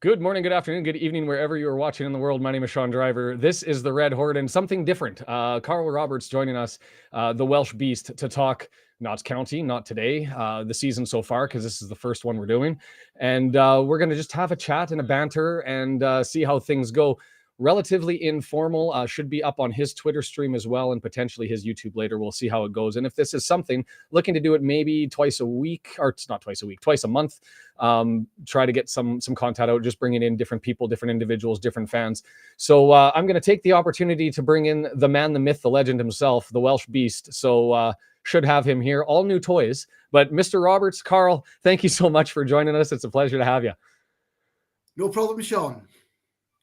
Good morning, good afternoon, good evening, wherever you are watching in the world. My name is Sean Driver. This is the Red Horde and something different. Carl Roberts joining us, the Welsh Beast, to talk Notts County, not today, the season so far, because this is the first one we're doing. And we're going to just have a chat and a banter and see how things go. Relatively informal, should be up on his Twitter stream as well, and potentially his YouTube later. We'll see how it goes. And if this is something, looking to do it maybe twice a week, or it's not twice a week, twice a month. Try to get some content out, just bringing in different people, different individuals, different fans. So I'm going to take the opportunity to bring in the man, the myth, the legend himself, the Welsh Beast. So should have him here. All new toys. But Mr. Roberts, Carl, thank you so much for joining us. It's a pleasure to have you. No problem, Sean.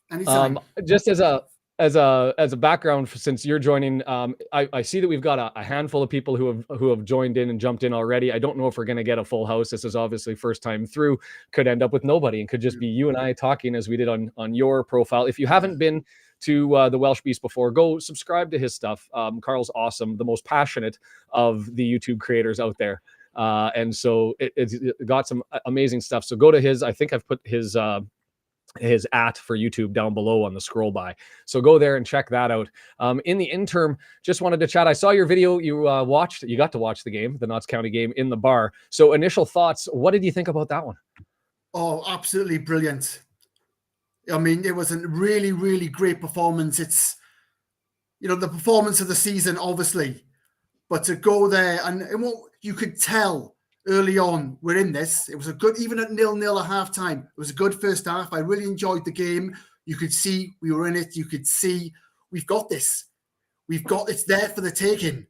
Anytime. Just as a background, since you're joining, I see that we've got a handful of people who have joined in and jumped in already. I don't know if we're going to get a full house. This is obviously first time through. Could end up with nobody, and could just be you and I talking as we did on your profile. If you haven't been to the Welsh Beast before, go subscribe to his stuff. Carl's awesome, the most passionate of the YouTube creators out there. And so it's got some amazing stuff. So go to his. I think I've put his @ for YouTube down below on the scroll by. So go there and check that out. In the interim, just wanted to chat. I saw your video. You got to watch the game, the Notts County game, in the bar. So initial thoughts, what did you think about that one? Oh, absolutely brilliant. I mean, it was a really, really great performance. It's, the performance of the season, obviously, but to go there and you could tell early on, we're in this. It was a good, even at 0-0 at halftime, it was a good first half. I really enjoyed the game. You could see we were in it. You could see we've got this. It's there for the taking.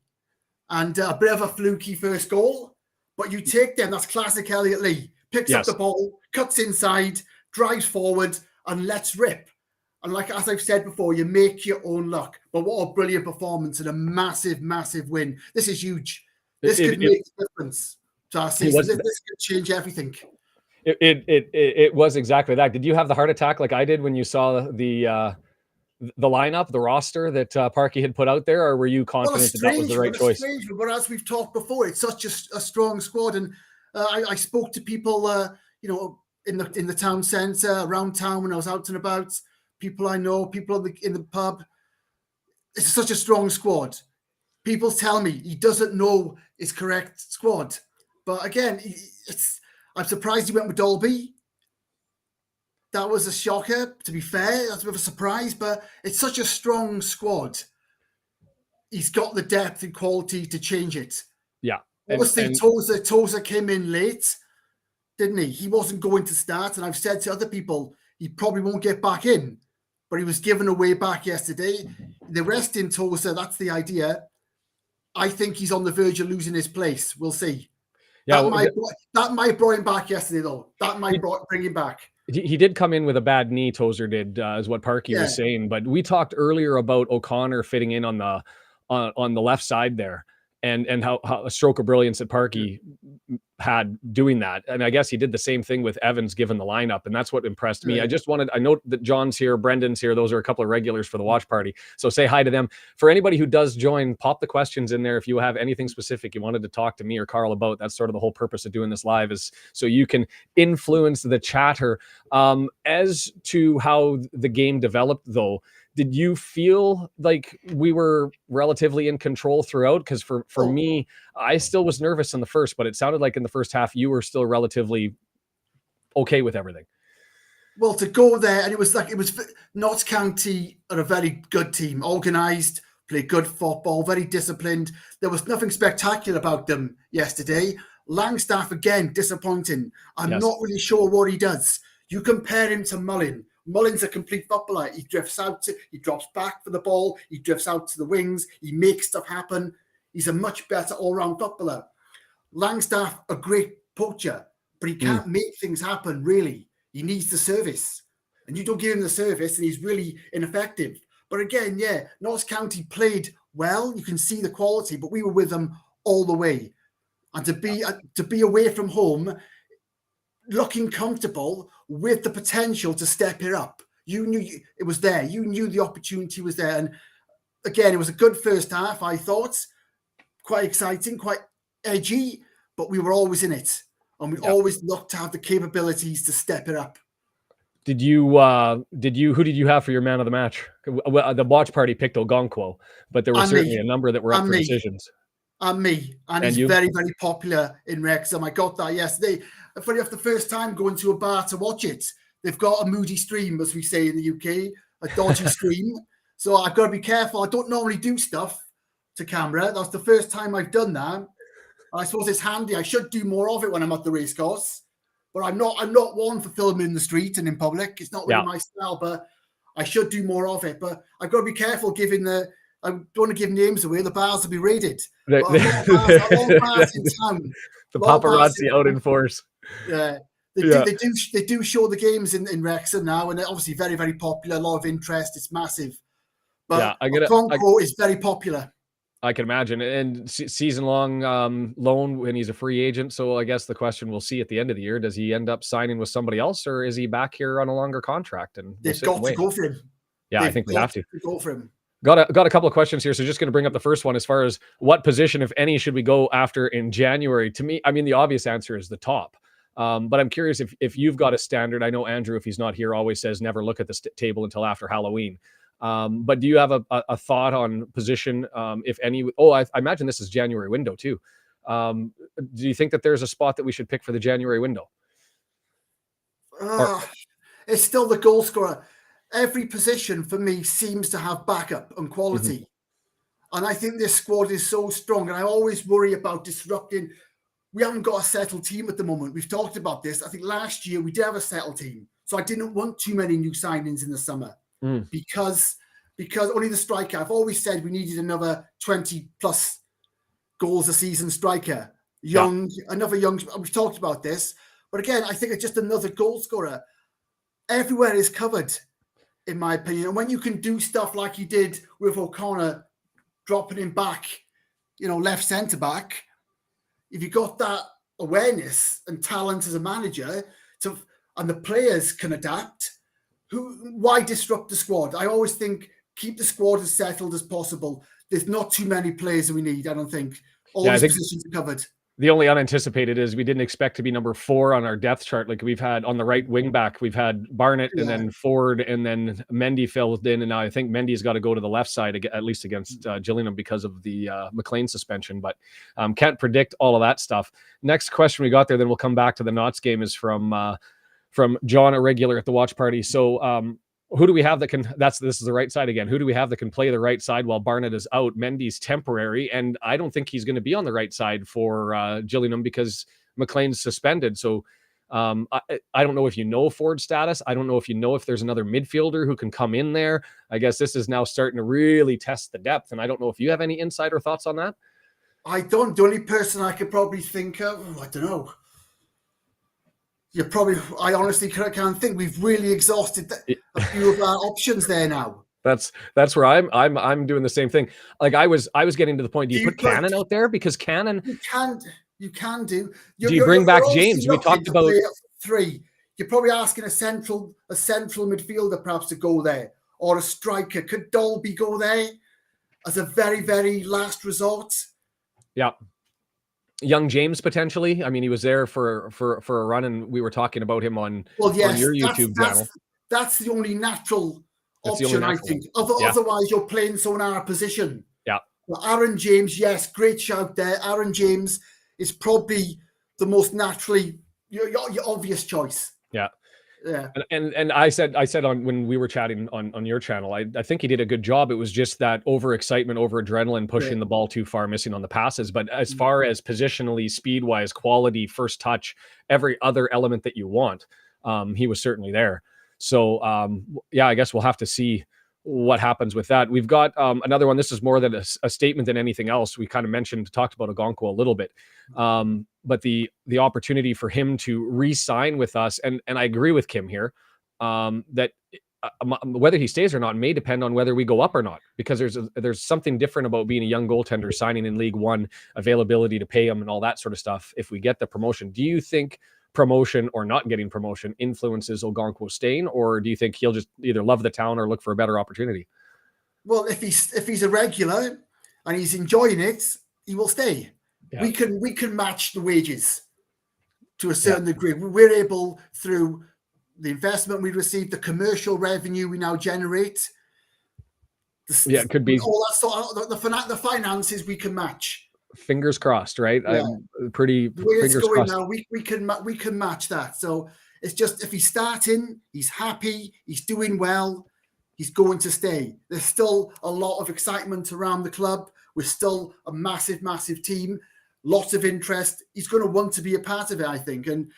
And a bit of a fluky first goal, but you take them. That's classic Elliot Lee. Picks up the ball, cuts inside, drives forward, and lets rip. And as I've said before, you make your own luck. But what a brilliant performance and a massive, massive win. This is huge. This could make a difference. This could change everything. It was exactly that. Did you have the heart attack like I did when you saw the lineup, the roster that Parky had put out there, or were you confident that was the right choice? But as we've talked before, it's such a strong squad, and I spoke to people, in the town centre, around town when I was out and about. People I know, people in the pub. It's such a strong squad. People tell me he doesn't know his correct squad. But again, I'm surprised he went with Dolby. That was a shocker, to be fair. That's a bit of a surprise, but it's such a strong squad. He's got the depth and quality to change it. Yeah. Obviously, Tozer came in late, didn't he? He wasn't going to start, and I've said to other people, he probably won't get back in, but he was given away back yesterday. The rest in Tozer, that's the idea. I think he's on the verge of losing his place. We'll see. Yeah, that might bring him back yesterday, though. That might bring him back. He did come in with a bad knee, Tozer did, is what Parky was saying. But we talked earlier about O'Connor fitting in on the left side there, and how a stroke of brilliance that Parky had doing that. And I guess he did the same thing with Evans given the lineup, and that's what impressed me. I know that John's here, Brendan's here. Those are a couple of regulars for the watch party. So say hi to them. For anybody who does join, pop the questions in there. If you have anything specific you wanted to talk to me or Carl about, that's sort of the whole purpose of doing this live, is so you can influence the chatter. As to how the game developed, though, did you feel like we were relatively in control throughout? Because for me, I still was nervous in the first, but it sounded like in the first half you were still relatively okay with everything. Well, to go there, and it was Notts County are a very good team, organised, play good football, very disciplined. There was nothing spectacular about them yesterday. Langstaff, again, disappointing. I'm not really sure what he does. You compare him to Mullin. Mullin's a complete footballer. He drifts out, he drops back for the ball, he drifts out to the wings, he makes stuff happen. He's a much better all-round footballer. Langstaff, a great poacher, but he can't make things happen, really. He needs the service. And you don't give him the service, and he's really ineffective. But again, Notts County played well. You can see the quality, but we were with them all the way. And to be away from home, looking comfortable with the potential to step it up. You knew it was there. You knew the opportunity was there. And again, it was a good first half, I thought. Quite exciting, quite edgy, but we were always in it. And we always looked to have the capabilities to step it up. Did you who did you have for your man of the match? Well, the watch party picked Ogonkwo, but there were certainly a number that were up for decisions. And me. And he's very, very popular in Wrexham. I got that yesterday. Funny enough, the first time going to a bar to watch it, they've got a moody stream, as we say in the UK, a dodgy stream. So I've got to be careful. I don't normally do stuff to camera. That's the first time I've done that. I suppose it's handy. I should do more of it when I'm at the racecourse. But I'm not one for filming in the street and in public. It's not really my style, but I should do more of it. But I've got to be careful giving I don't want to give names away. The bars will be raided. The bars in town. The paparazzi out in force. Yeah. They do show the games in Wrexham now, and they're obviously very, very popular, a lot of interest. It's massive. But Ogonkwo is very popular. I can imagine. And season-long loan when he's a free agent. So I guess the question we'll see at the end of the year, does he end up signing with somebody else, or is he back here on a longer contract? And they've got to go for him. Yeah, I think we have to go for him. Got a couple of questions here. So just going to bring up the first one as far as what position, if any, should we go after in January? To me, I mean, the obvious answer is the top. But I'm curious if you've got a standard. I know Andrew, if he's not here, always says never look at the table until after Halloween. But do you have a thought on position, if any? I imagine this is January window too. Do you think that there's a spot that we should pick for the January window? It's still the goal scorer. Every position for me seems to have backup and quality. Mm-hmm. And I think this squad is so strong. And I always worry about disrupting. We haven't got a settled team at the moment. We've talked about this. I think last year we did have a settled team. So I didn't want too many new signings in the summer because only the striker. I've always said we needed another 20 plus goals a season striker. Another young. We've talked about this. But again, I think it's just another goal scorer. Everywhere is covered, in my opinion. And when you can do stuff like he did with O'Connor, dropping him back, left centre back, if you got that awareness and talent as a manager, and the players can adapt, why disrupt the squad? I always think keep the squad as settled as possible. There's not too many players that we need, I don't think. All these positions are covered. The only unanticipated is we didn't expect to be number 4 on our depth chart. Like we've had on the right wing back, we've had Barnett and then Ford and then Mendy filled in. And now I think Mendy's got to go to the left side, at least against Gillingham because of the McLean suspension, but can't predict all of that stuff. Next question we got there, then we'll come back to the Notts game, is from John, a regular at the watch party. So who do we have that can, this is the right side again. Who do we have that can play the right side while Barnett is out? Mendy's temporary, and I don't think he's going to be on the right side for Gillingham because McLean's suspended. So I don't know if Ford's status. I don't know if there's another midfielder who can come in there. I guess this is now starting to really test the depth, and I don't know if you have any insider thoughts on that. I don't. The only person I could probably think of, I don't know. I honestly can't think. We've really exhausted a few of our options there now. That's where I'm doing the same thing. Like I was getting to the point. Do you put Cannon out there because Cannon? You can do. Do you bring back James? We talked about 3. You're probably asking a central midfielder perhaps to go there, or a striker. Could Dolby go there as a very, very last resort? Yeah. Young James potentially. I mean, he was there for a run, and we were talking about him on your YouTube channel. That's the only natural option, I think. Otherwise, you're playing someone out of position. Yeah. Well, Aaron James, yes, great shout there. Aaron James is probably the most naturally your obvious choice. Yeah. Yeah. And I said on when we were chatting on your channel, I think he did a good job. It was just that overexcitement, over adrenaline, pushing the ball too far, missing on the passes. But as far as positionally, speed wise, quality, first touch, every other element that you want, he was certainly there. So I guess we'll have to see what happens with that. We've got another one. This is more than a statement than anything else. We kind of talked about Ogonkwo a little bit. But the opportunity for him to re-sign with us, and I agree with Kim here, that whether he stays or not may depend on whether we go up or not, because there's something different about being a young goaltender, signing in League One, availability to pay him and all that sort of stuff. If we get the promotion, do you think promotion or not getting promotion influences Ogonkwo staying, or do you think he'll just either love the town or look for a better opportunity? Well, if he's a regular and he's enjoying it, he will stay. Yeah. We can match the wages to a certain degree. We're able, through the investment we received, the commercial revenue we now generate. It could be all that sort of the finances we can match. Fingers crossed, right? Yeah. I'm pretty the way it's fingers going crossed. now, we can match that. So it's just, if he's starting, he's happy, he's doing well, he's going to stay. There's still a lot of excitement around the club. We're still a massive, massive team. Lots of interest. He's going to want to be a part of it, I think. And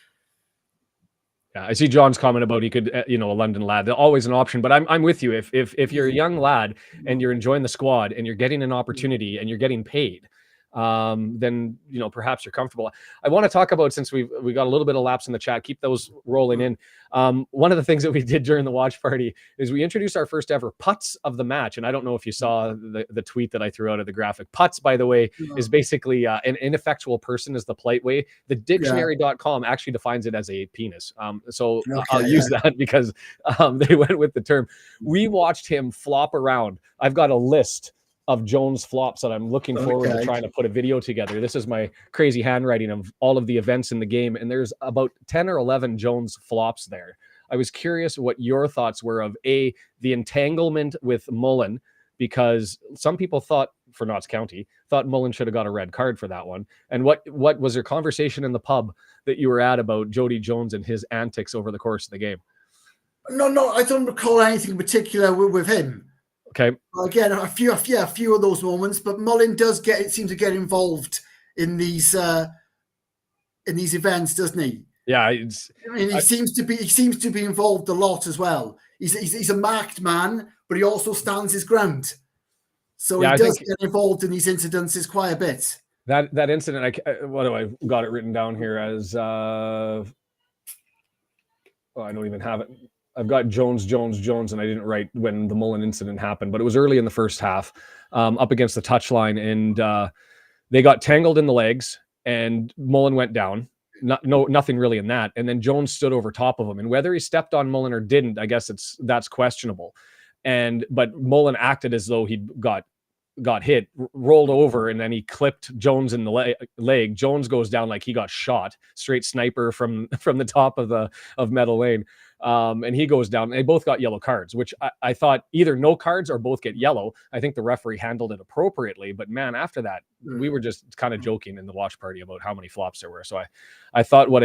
yeah, I see John's comment about he could, a London lad. They're always an option, but I'm with you. If you're a young lad and you're enjoying the squad and you're getting an opportunity and you're getting paid, then perhaps you're comfortable. I want to talk about, since we got a little bit of laps in the chat, keep those rolling in. One of the things that we did during the watch party is we introduced our first ever putts of the match, and I don't know if you saw the tweet that I threw out of the graphic. Putts, by the way, is basically an ineffectual person is the polite way. The dictionary.com actually defines it as a penis. So I'll use that because they went with the term. We watched him flop around. I've got a list of Jones flops that I'm looking forward to trying to put a video together. This is my crazy handwriting of all of the events in the game, and there's about 10 or 11 Jones flops there. I was curious what your thoughts were of the entanglement with Mullen, because some people thought, for Notts County, thought Mullen should have got a red card for that one. And what was your conversation in the pub that you were at about Jody Jones and his antics over the course of the game? No, I don't recall anything in particular with him. Okay. Again, a few of those moments, but Mullen does seem to get involved in these events, doesn't he? Yeah, he seems to be involved a lot as well. He's a marked man, but he also stands his ground. So he does get involved in these incidences quite a bit. That incident, what do I got it written down here as? I don't even have it. I've got Jones, and I didn't write when the Mullen incident happened, but it was early in the first half, up against the touchline, and they got tangled in the legs, and Mullen went down. Nothing really in that, and then Jones stood over top of him, and whether he stepped on Mullen or didn't, I guess that's questionable. But Mullen acted as though he got hit, rolled over, and then he clipped Jones in the leg. Jones goes down like he got shot, straight sniper from the top of Meadow Lane. And he goes down. They both got yellow cards, which I thought either no cards or both get yellow. I think the referee handled it appropriately, but man, after that, we were just kind of joking in the watch party about how many flops there were. So I thought I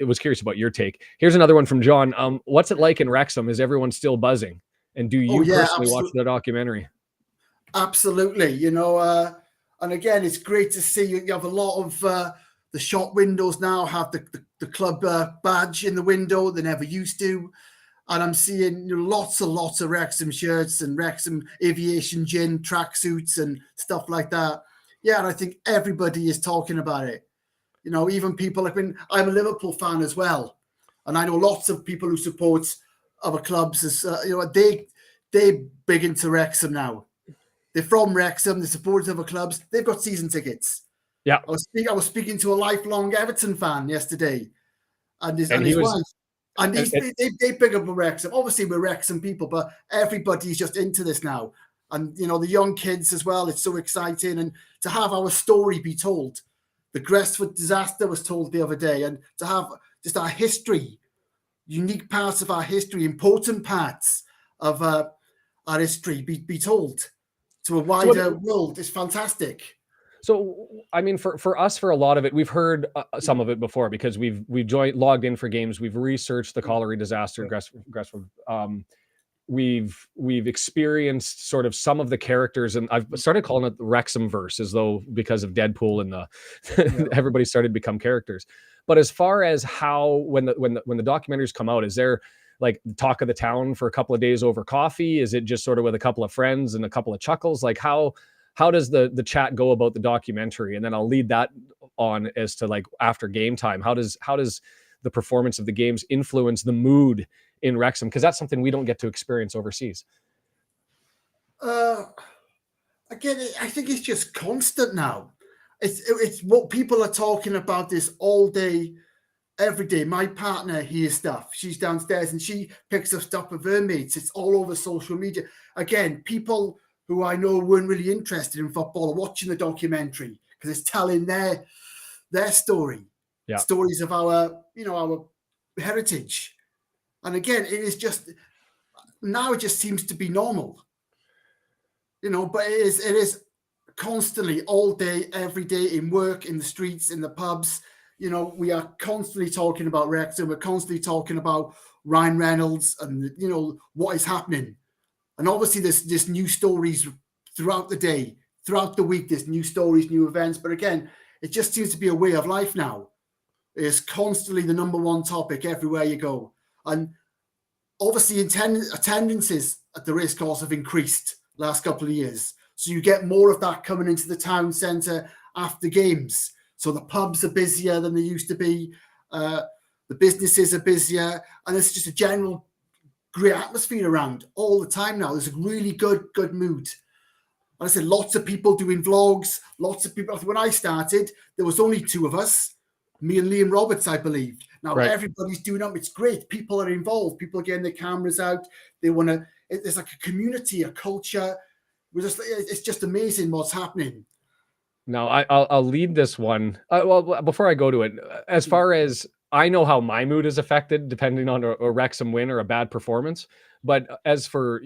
was curious about your take. Here's another one from John. What's it like in Wrexham? Is everyone still buzzing? And do you personally watch the documentary? Absolutely. And again, it's great to see you have a lot of the shop windows now have the club badge in the window. They never used to. And I'm seeing lots of Wrexham shirts and Wrexham aviation gin tracksuits and stuff like that. Yeah, and I think everybody is talking about it. Even people I'm a Liverpool fan as well. And I know lots of people who support other clubs as they're big into Wrexham now. They're from Wrexham. They support other clubs. They've got season tickets. Yeah, I was speaking to a lifelong Everton fan yesterday, and his wife, and they big up Wrexham. Obviously, we're Wrexham people, but everybody's just into this now, and the young kids as well. It's so exciting, and to have our story be told. The Gresford disaster was told the other day, and to have just our history, unique parts of our history, important parts of our history be told to a wider world is fantastic. So, I mean, for us, for a lot of it, we've heard some of it before because we've logged in for games. We've researched the colliery disaster, Gresford. We've experienced sort of some of the characters, and I've started calling it the Wrexhamverse, as though because of Deadpool and everybody started to become characters. But as far as how when the documentaries come out, is there like talk of the town for a couple of days over coffee? Is it just sort of with a couple of friends and a couple of chuckles? Like how does the chat go about the documentary? And then I'll lead that on as to like after game time. How does the performance of the games influence the mood in Wrexham? Because that's something we don't get to experience overseas. Again, I think it's just constant now. It's what people are talking about this all day, every day. My partner hears stuff. She's downstairs and she picks up stuff with her mates. It's all over social media. Again, people who I know weren't really interested in football are watching the documentary because it's telling their story. stories of our, our heritage. And again, it is just, now it just seems to be normal, but it is constantly, all day, every day, in work, in the streets, in the pubs. We are constantly talking about Wrexham. We're constantly talking about Ryan Reynolds and, what is happening. And obviously there's new stories throughout the day, throughout the week. There's new stories, new events. But again, it just seems to be a way of life now. It's constantly the number one topic everywhere you go. And obviously attendances at the racecourse have increased last couple of years. So you get more of that coming into the town centre after games. So the pubs are busier than they used to be. The businesses are busier. And it's just a general great atmosphere around all the time now. There's a really good mood. And I said, lots of people doing vlogs, lots of people. When I started, there was only two of us, me and Liam Roberts, I believe. Now everybody's doing them. It's great. People are involved. People are getting their cameras out. They want to, there's like a community, a culture. It's just amazing what's happening. Now, I'll lead this one. Well, before I go to it, as far as I know how my mood is affected depending on a Wrexham win or a bad performance. But as for,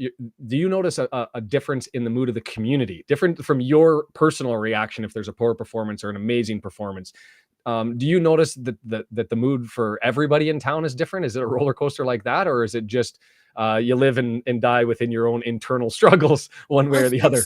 do you notice a difference in the mood of the community, different from your personal reaction if there's a poor performance or an amazing performance? Do you notice that the mood for everybody in town is different? Is it a roller coaster like that? Or is it just you live and die within your own internal struggles one way or the other?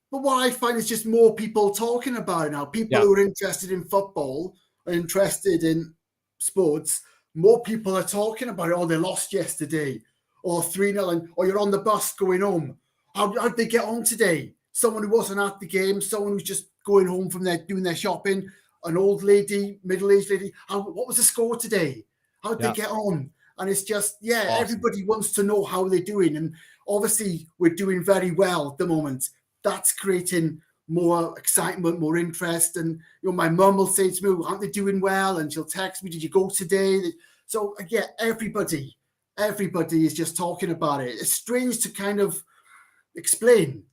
But what I find is just more people talking about it now. People who are interested in football, are interested in sports, more people are talking about it. Oh, they lost yesterday, or 3-0, or you're on the bus going home. How'd they get on today? Someone who wasn't at the game, someone who's just going home from there doing their shopping, an old lady, middle-aged lady. What was the score today? How'd they get on? And it's just, awesome. Everybody wants to know how they're doing. And obviously we're doing very well at the moment. That's creating more excitement, more interest. And, my mum will say to me, aren't they doing well? And she'll text me, did you go today? So again, everybody is just talking about it. It's strange to kind of explain.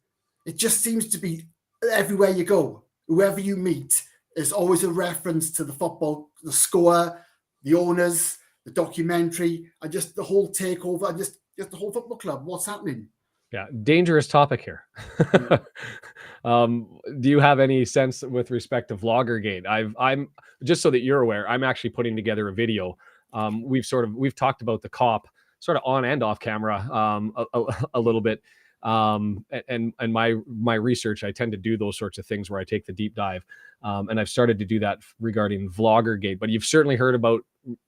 It just seems to be everywhere you go, whoever you meet, there's always a reference to the football, the score, the owners, the documentary, and just the whole takeover, and just the whole football club. What's happening? Yeah, dangerous topic here. Do you have any sense with respect to Vloggergate? I'm just so that you're aware, I'm actually putting together a video. We've talked about the cop sort of on and off camera a little bit. And my research, I tend to do those sorts of things where I take the deep dive. And I've started to do that regarding Vloggergate, but you've certainly heard about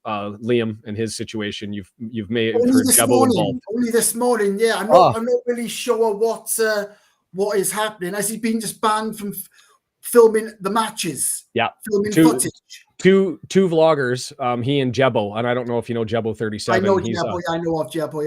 Liam and his situation. You've heard Jebbo involved. Only this morning, yeah. I'm not really sure what is happening. Has he been just banned from filming the matches? Yeah, filming footage. Two vloggers, he and Jebbo, and I don't know if you know Jebbo 37. I know Jebbo. I know of Jebbo.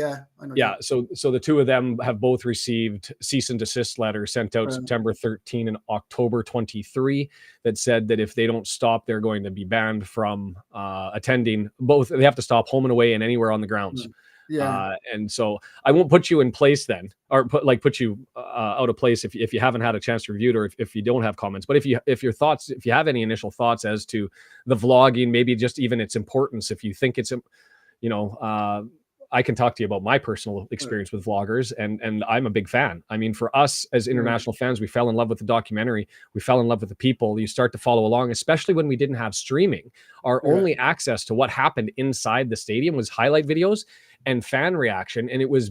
Yeah. So the two of them have both received cease and desist letters sent out September 13 and October 23 that said that if they don't stop, they're going to be banned from attending. Both they have to stop home and away and anywhere on the grounds. Yeah. And so I won't put you in place then, or put you out of place if you haven't had a chance to review it, or if you don't have comments. But if you have any initial thoughts as to the vlogging, maybe just even its importance, if you think it's, I can talk to you about my personal experience with vloggers, and I'm a big fan. I mean, for us as international fans, we fell in love with the documentary. We fell in love with the people. You start to follow along, especially when we didn't have streaming. Our only access to what happened inside the stadium was highlight videos and fan reaction. And it was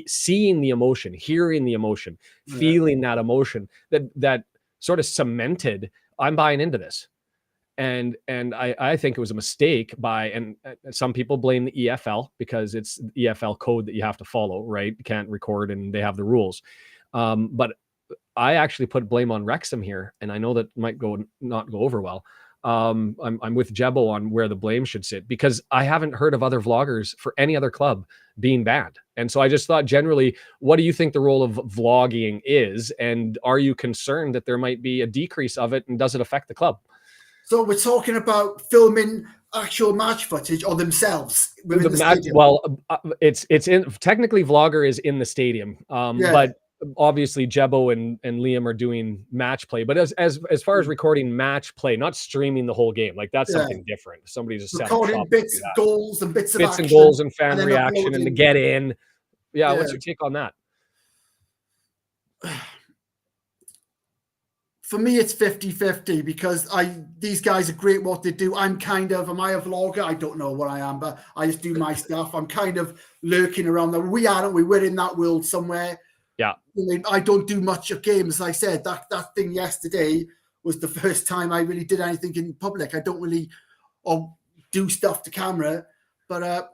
seeing the emotion, hearing the emotion, feeling that emotion that sort of cemented, I'm buying into this. And I think it was a mistake and some people blame the EFL because it's the EFL code that you have to follow, right? You can't record and they have the rules. But I actually put blame on Wrexham here, and I know that might not go over well. I'm with Jebbo on where the blame should sit, because I haven't heard of other vloggers for any other club being banned. And so I just thought, generally, what do you think the role of vlogging is? And are you concerned that there might be a decrease of it, and does it affect the club? So we're talking about filming actual match footage or themselves within the stadium. Well, it's in technically vlogger is in the stadium, but obviously Jebo and Liam are doing match play, but as far as recording match play, not streaming the whole game, like that's something different. Somebody just set up shop recording bits, goals, and bits of bits action, and goals and fan then reaction and the get in. Yeah, what's your take on that? For me, it's 50-50 because these guys are great what they do. Am I a vlogger? I don't know what I am, but I just do my stuff. I'm kind of lurking around there. We're in that world somewhere. Yeah. I don't do much of games. Like I said, that thing yesterday was the first time I really did anything in public. I don't really do stuff to camera. But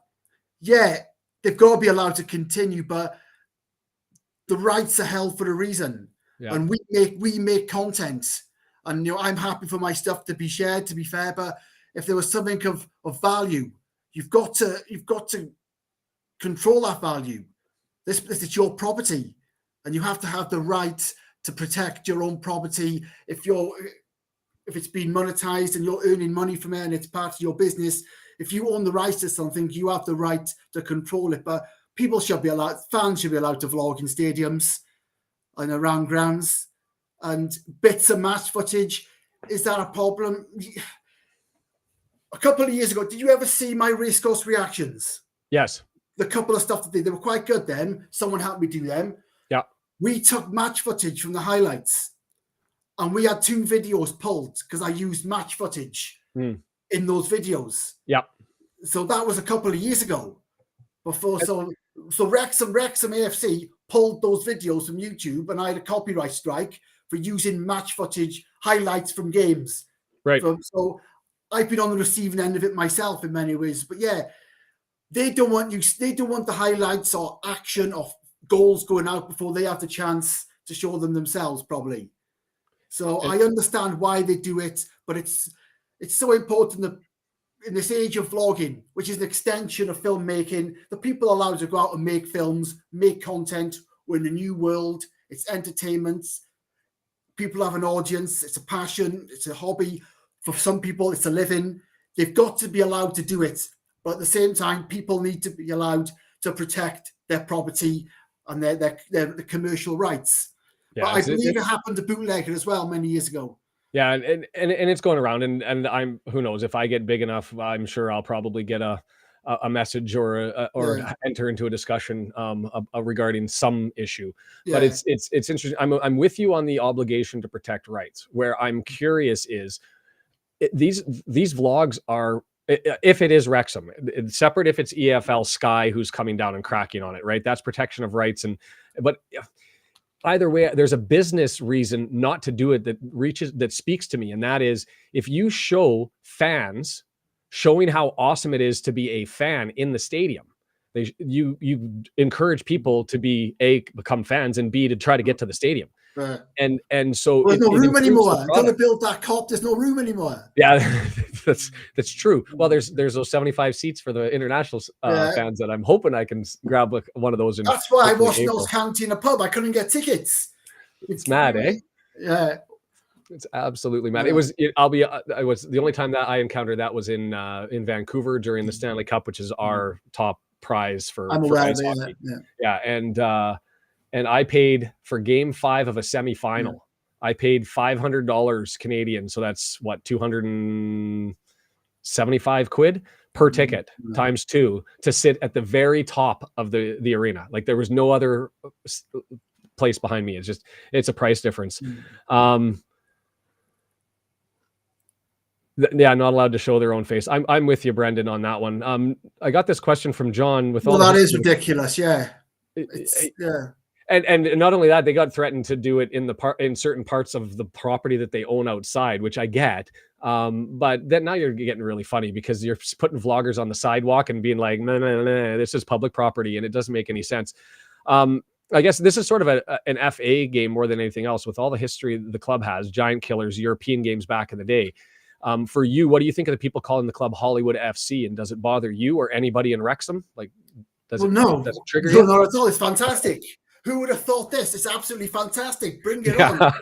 yeah, they've got to be allowed to continue, but the rights are held for a reason. Yeah. And we make content, and I'm happy for my stuff to be shared, to be fair. But if there was something of value, you've got to control that value. This is your property, and you have to have the right to protect your own property. If it's been monetized and you're earning money from it and it's part of your business, if you own the rights to something, you have the right to control it. But fans should be allowed to vlog in stadiums and around grounds, and bits of match footage. Is that a problem? A couple of years ago, did you ever see my racecourse reactions? Yes. The couple of stuff that they were quite good then. Someone helped me do them. Yeah. We took match footage from the highlights, and we had 2 videos pulled because I used match footage in those videos. Yeah. So that was a couple of years ago. So Wrexham AFC pulled those videos from YouTube, and I had a copyright strike for using match footage highlights from games. Right. So I've been on the receiving end of it myself in many ways. But yeah, they don't want the highlights or action of goals going out before they have the chance to show them themselves, probably. So I understand why they do it, but it's so important that in this age of vlogging, which is an extension of filmmaking, the people are allowed to go out and make films, make content. We're in a new world. It's entertainment. People have an audience. It's a passion. It's a hobby. For some people, it's a living. They've got to be allowed to do it. But at the same time, people need to be allowed to protect their property and their commercial rights. Yeah, but I believe it happened to Bootlegger as well many years ago. Yeah, and it's going around, and I'm, who knows, if I get big enough, I'm sure I'll probably get a message or enter into a discussion regarding some issue. Yeah. But it's interesting. I'm with you on the obligation to protect rights. Where I'm curious is these vlogs are, if it is Wrexham, it's separate if it's EFL Sky who's coming down and cracking on it, right? That's protection of rights, but either way, there's a business reason not to do it that speaks to me. And that is, if you show fans showing how awesome it is to be a fan in the stadium, you encourage people to become fans, and B, to try to get to the stadium. Right. And so there's no room anymore. Until they build that cop, there's no room anymore. Yeah, that's true. Well, there's those 75 seats for the international fans that I'm hoping I can grab one of those. That's why I watched Notts County in a pub. I couldn't get tickets. It's mad, eh? Yeah, it's absolutely mad. Yeah. I was the only time that I encountered that was in Vancouver during the Stanley Cup, which is our top prize for ice hockey. Yeah, and I paid for Game 5 of a semifinal. I paid $500 Canadian, so that's what, 275 quid per ticket times 2 to sit at the very top of the arena. Like there was no other place behind me. It's a price difference. Yeah, not allowed to show their own face. I'm with you, Brendan, on that one. I got this question from John with all. Well, that is ridiculous. Yeah. And not only that, they got threatened to do it in certain parts of the property that they own outside, which I get. But then now you're getting really funny because you're putting vloggers on the sidewalk and being like, no, this is public property, and it doesn't make any sense. I guess this is sort of an FA game more than anything else, with all the history the club has, Giant Killers, European games back in the day. For you, what do you think of the people calling the club Hollywood FC, and does it bother you or anybody in Wrexham? Like, does it trigger you? No, at all. It's fantastic. Who would have thought this? It's absolutely fantastic. Bring it on.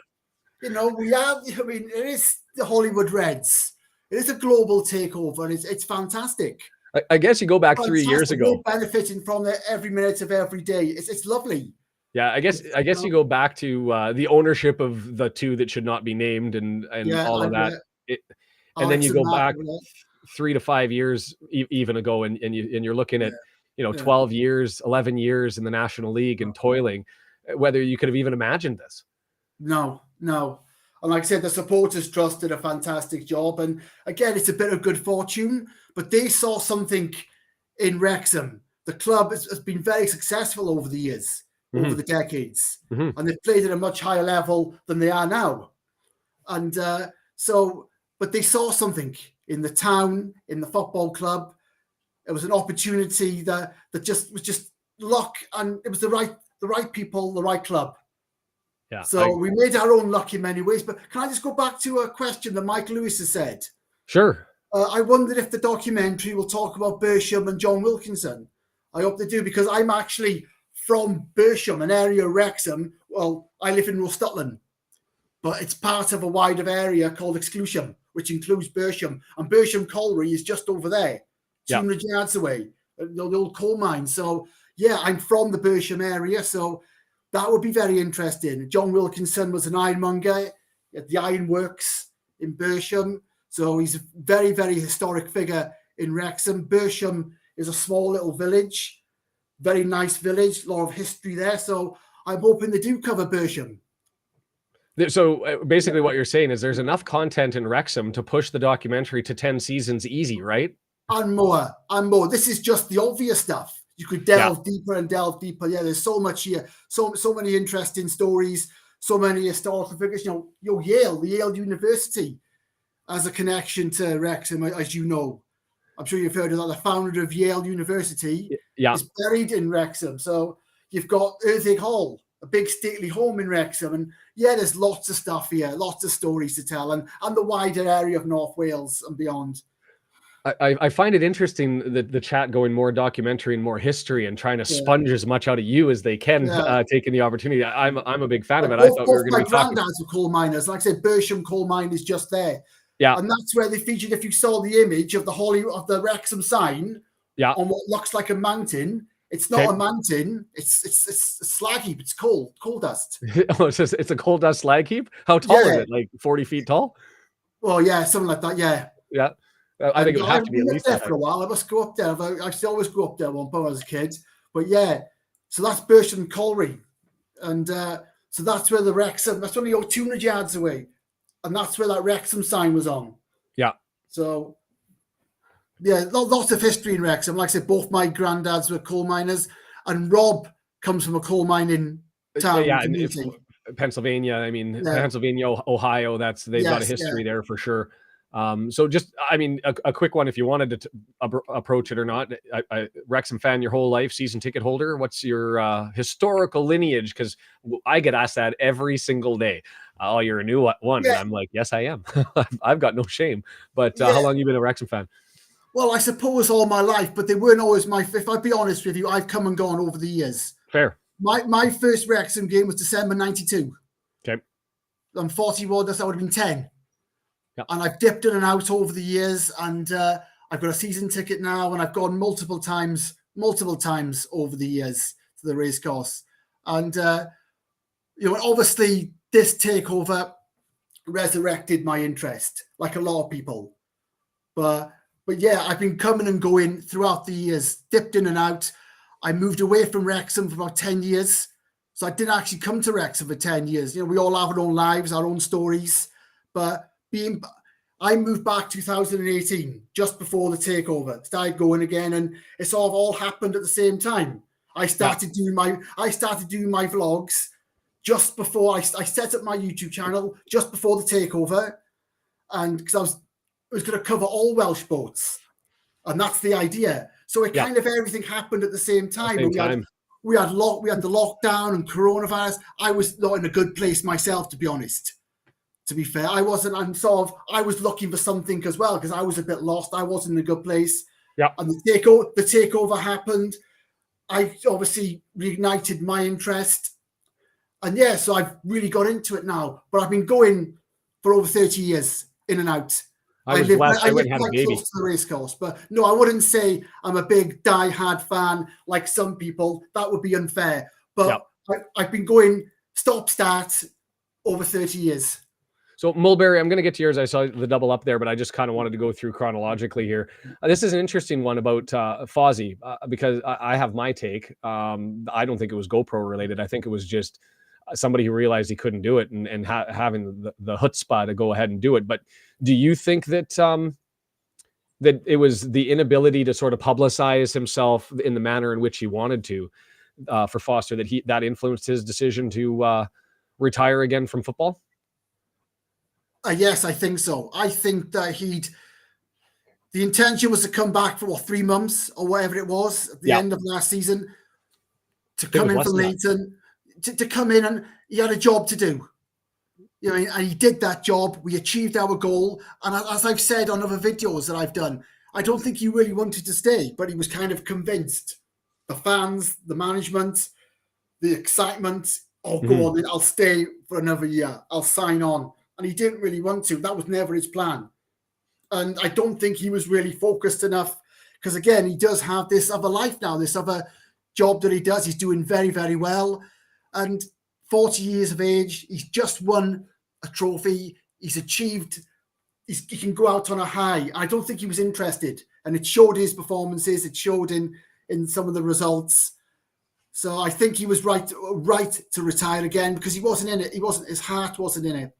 It is the Hollywood Reds. It is a global takeover. It's fantastic. I guess you go back 3 years ago. We're benefiting from it every minute of every day. It's lovely. Yeah, I guess you go back to the ownership of the two that should not be named and Yeah, all of that. It, and then Alex you and go Mark. back 3 to 5 years even ago, and you're looking Yeah, at yeah. 12 years, 11 years in the National League and toiling, whether you could have even imagined this. No, no. And like I said, the supporters trust did a fantastic job. And again, it's a bit of good fortune, but they saw something in Wrexham. The club has been very successful over the years, over the decades, and they've played at a much higher level than they are now. And but they saw something in the town, in the football club. It was an opportunity that just was just luck, and it was the right people, the right club. Yeah. So we made our own luck in many ways. But can I just go back to a question that Mike Lewis has said? Sure. I wondered if the documentary will talk about Bersham and John Wilkinson. I hope they do, because I'm actually from Bersham, an area of Wrexham. Well, I live in Rostutland, but it's part of a wider area called Exclusive, which includes Bersham. And Bersham Colliery is just over there, 200 yards away, the old coal mine. So, yeah, I'm from the Bersham area, so that would be very interesting. John Wilkinson was an ironmonger at the ironworks in Bersham. So he's a very, very historic figure in Wrexham. Bersham is a small little village, very nice village, a lot of history there. So I'm hoping they do cover Bersham. So basically what you're saying is there's enough content in Wrexham to push the documentary to 10 seasons easy, right? And more, and more. This is just the obvious stuff. You could delve deeper and delve deeper. Yeah, there's so much here. So many interesting stories, so many historical figures. Yale, the Yale University, as a connection to Wrexham, as you know. I'm sure you've heard of that. The founder of Yale University is buried in Wrexham. So you've got Earthig Hall, a big stately home in Wrexham. And yeah, there's lots of stuff here, lots of stories to tell, and the wider area of North Wales and beyond. I find it interesting that the chat going more documentary and more history and trying to sponge as much out of you as they can, taking the opportunity. I'm a big fan of it. I thought we were going to be talking. My granddads were coal miners. Like I said, Bersham coal mine is just there. Yeah. And that's where they featured, if you saw the image of the Wrexham sign on what looks like a mountain, it's not a mountain, it's a slag heap, it's coal dust. Oh, it's a coal dust slag heap? How tall is it? Like 40 feet tall? Well, yeah, something like that, yeah. Yeah. I think it would have to be at least there for a while. I must go up there. I used to always go up there when I was a kid. But yeah, so that's Bersham Colliery. And so that's where the Wrexham, that's only 200 yards away. And that's where that Wrexham sign was on. Yeah. So, yeah, lots of history in Wrexham. Like I said, both my granddads were coal miners. And Rob comes from a coal mining town. Yeah, Pennsylvania. I mean, Pennsylvania, Ohio, they've got a history there for sure. So just, I mean, a quick one, if you wanted to approach it or not. Wrexham fan your whole life, season ticket holder. What's your historical lineage? Because I get asked that every single day. Oh, you're a new one. Yeah. And I'm like, yes, I am. I've got no shame. But how long have you been a Wrexham fan? Well, I suppose all my life, but they weren't always if I'd be honest with you, I've come and gone over the years. Fair. My first Wrexham game was December 92. Okay. I'm 41, that would have been 10. Yep. And I've dipped in and out over the years, and I've got a season ticket now, and I've gone multiple times over the years to the racecourse. And obviously this takeover resurrected my interest, like a lot of people. But yeah, I've been coming and going throughout the years, dipped in and out. I moved away from Wrexham for about 10 years. So I didn't actually come to Wrexham for 10 years. We all have our own lives, our own stories. But I moved back 2018, just before the takeover, started going again, and it sort of all happened at the same time. I started doing my vlogs just before I set up my YouTube channel, just before the takeover, and because I was going to cover all Welsh boats, and that's the idea. So it kind of everything happened at the same time. We had the lockdown and coronavirus. I was not in a good place myself, to be honest. To be fair, I wasn't. I was looking for something as well, because I was a bit lost. I wasn't in a good place. Yeah. And the takeover happened. I obviously reignited my interest. And yeah, so I've really got into it now. But I've been going for over 30 years, in and out. I live quite close to the racecourse. But no, I wouldn't say I'm a big die-hard fan like some people. That would be unfair. But I've been going stop-start over 30 years. So Mulberry, I'm going to get to yours. I saw the double up there, but I just kind of wanted to go through chronologically here. This is an interesting one about Fozzie because I have my take. I don't think it was GoPro related. I think it was just somebody who realized he couldn't do it and having the chutzpah to go ahead and do it. But do you think that that it was the inability to sort of publicize himself in the manner in which he wanted to for Foster that influenced his decision to retire again from football? Yes, I think so. I think that the intention was to come back for 3 months or whatever it was at the end of last season, to come in from Leighton, to come in, and he had a job to do. And he did that job. We achieved our goal. And as I've said on other videos that I've done, I don't think he really wanted to stay, but he was kind of convinced. The fans, the management, the excitement, go on, then I'll stay for another year. I'll sign on. And he didn't really want to. That was never his plan. And I don't think he was really focused enough because, again, he does have this other life now, this other job that he does. He's doing very, very well. And 40 years of age, he's just won a trophy. He's achieved, he can go out on a high. I don't think he was interested. And it showed his performances. It showed in some of the results. So I think he was right to retire again because he wasn't in it. His heart wasn't in it.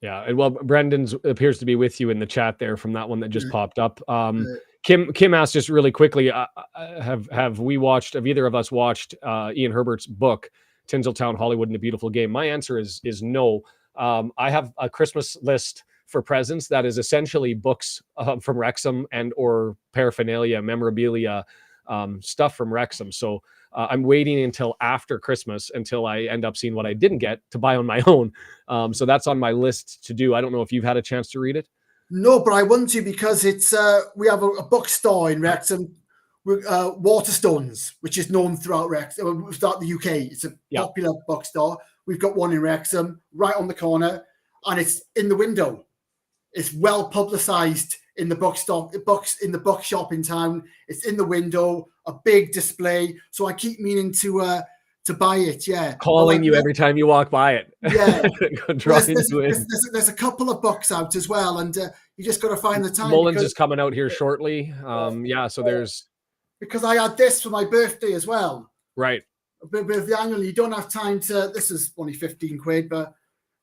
Yeah, and well, Brendan's appears to be with you in the chat there from that one that just popped up. Kim asked just really quickly, have either of us watched Ian Herbert's book, Tinseltown, Hollywood and a Beautiful Game? My answer is no. I have a Christmas list for presents that is essentially books from Wrexham and or paraphernalia, memorabilia, stuff from Wrexham. So I'm waiting until after Christmas until I end up seeing what I didn't get to buy on my own. So that's on my list to do. I don't know if you've had a chance to read it. No, but I want to because it's we have a bookstore in Wrexham, Waterstones, which is known throughout Wrexham, throughout the UK. It's a popular bookstore. We've got one in Wrexham, right on the corner, and it's in the window. It's well publicised in the bookshop in town. It's in the window, a big display. So I keep meaning to buy it. Yeah, calling you every time you walk by it. Yeah, there's a couple of books out as well, and you just got to find the time. Mullins is coming out here shortly. So there's because I had this for my birthday as well. Right. But with the annual, you don't have time to. This is only 15 quid, but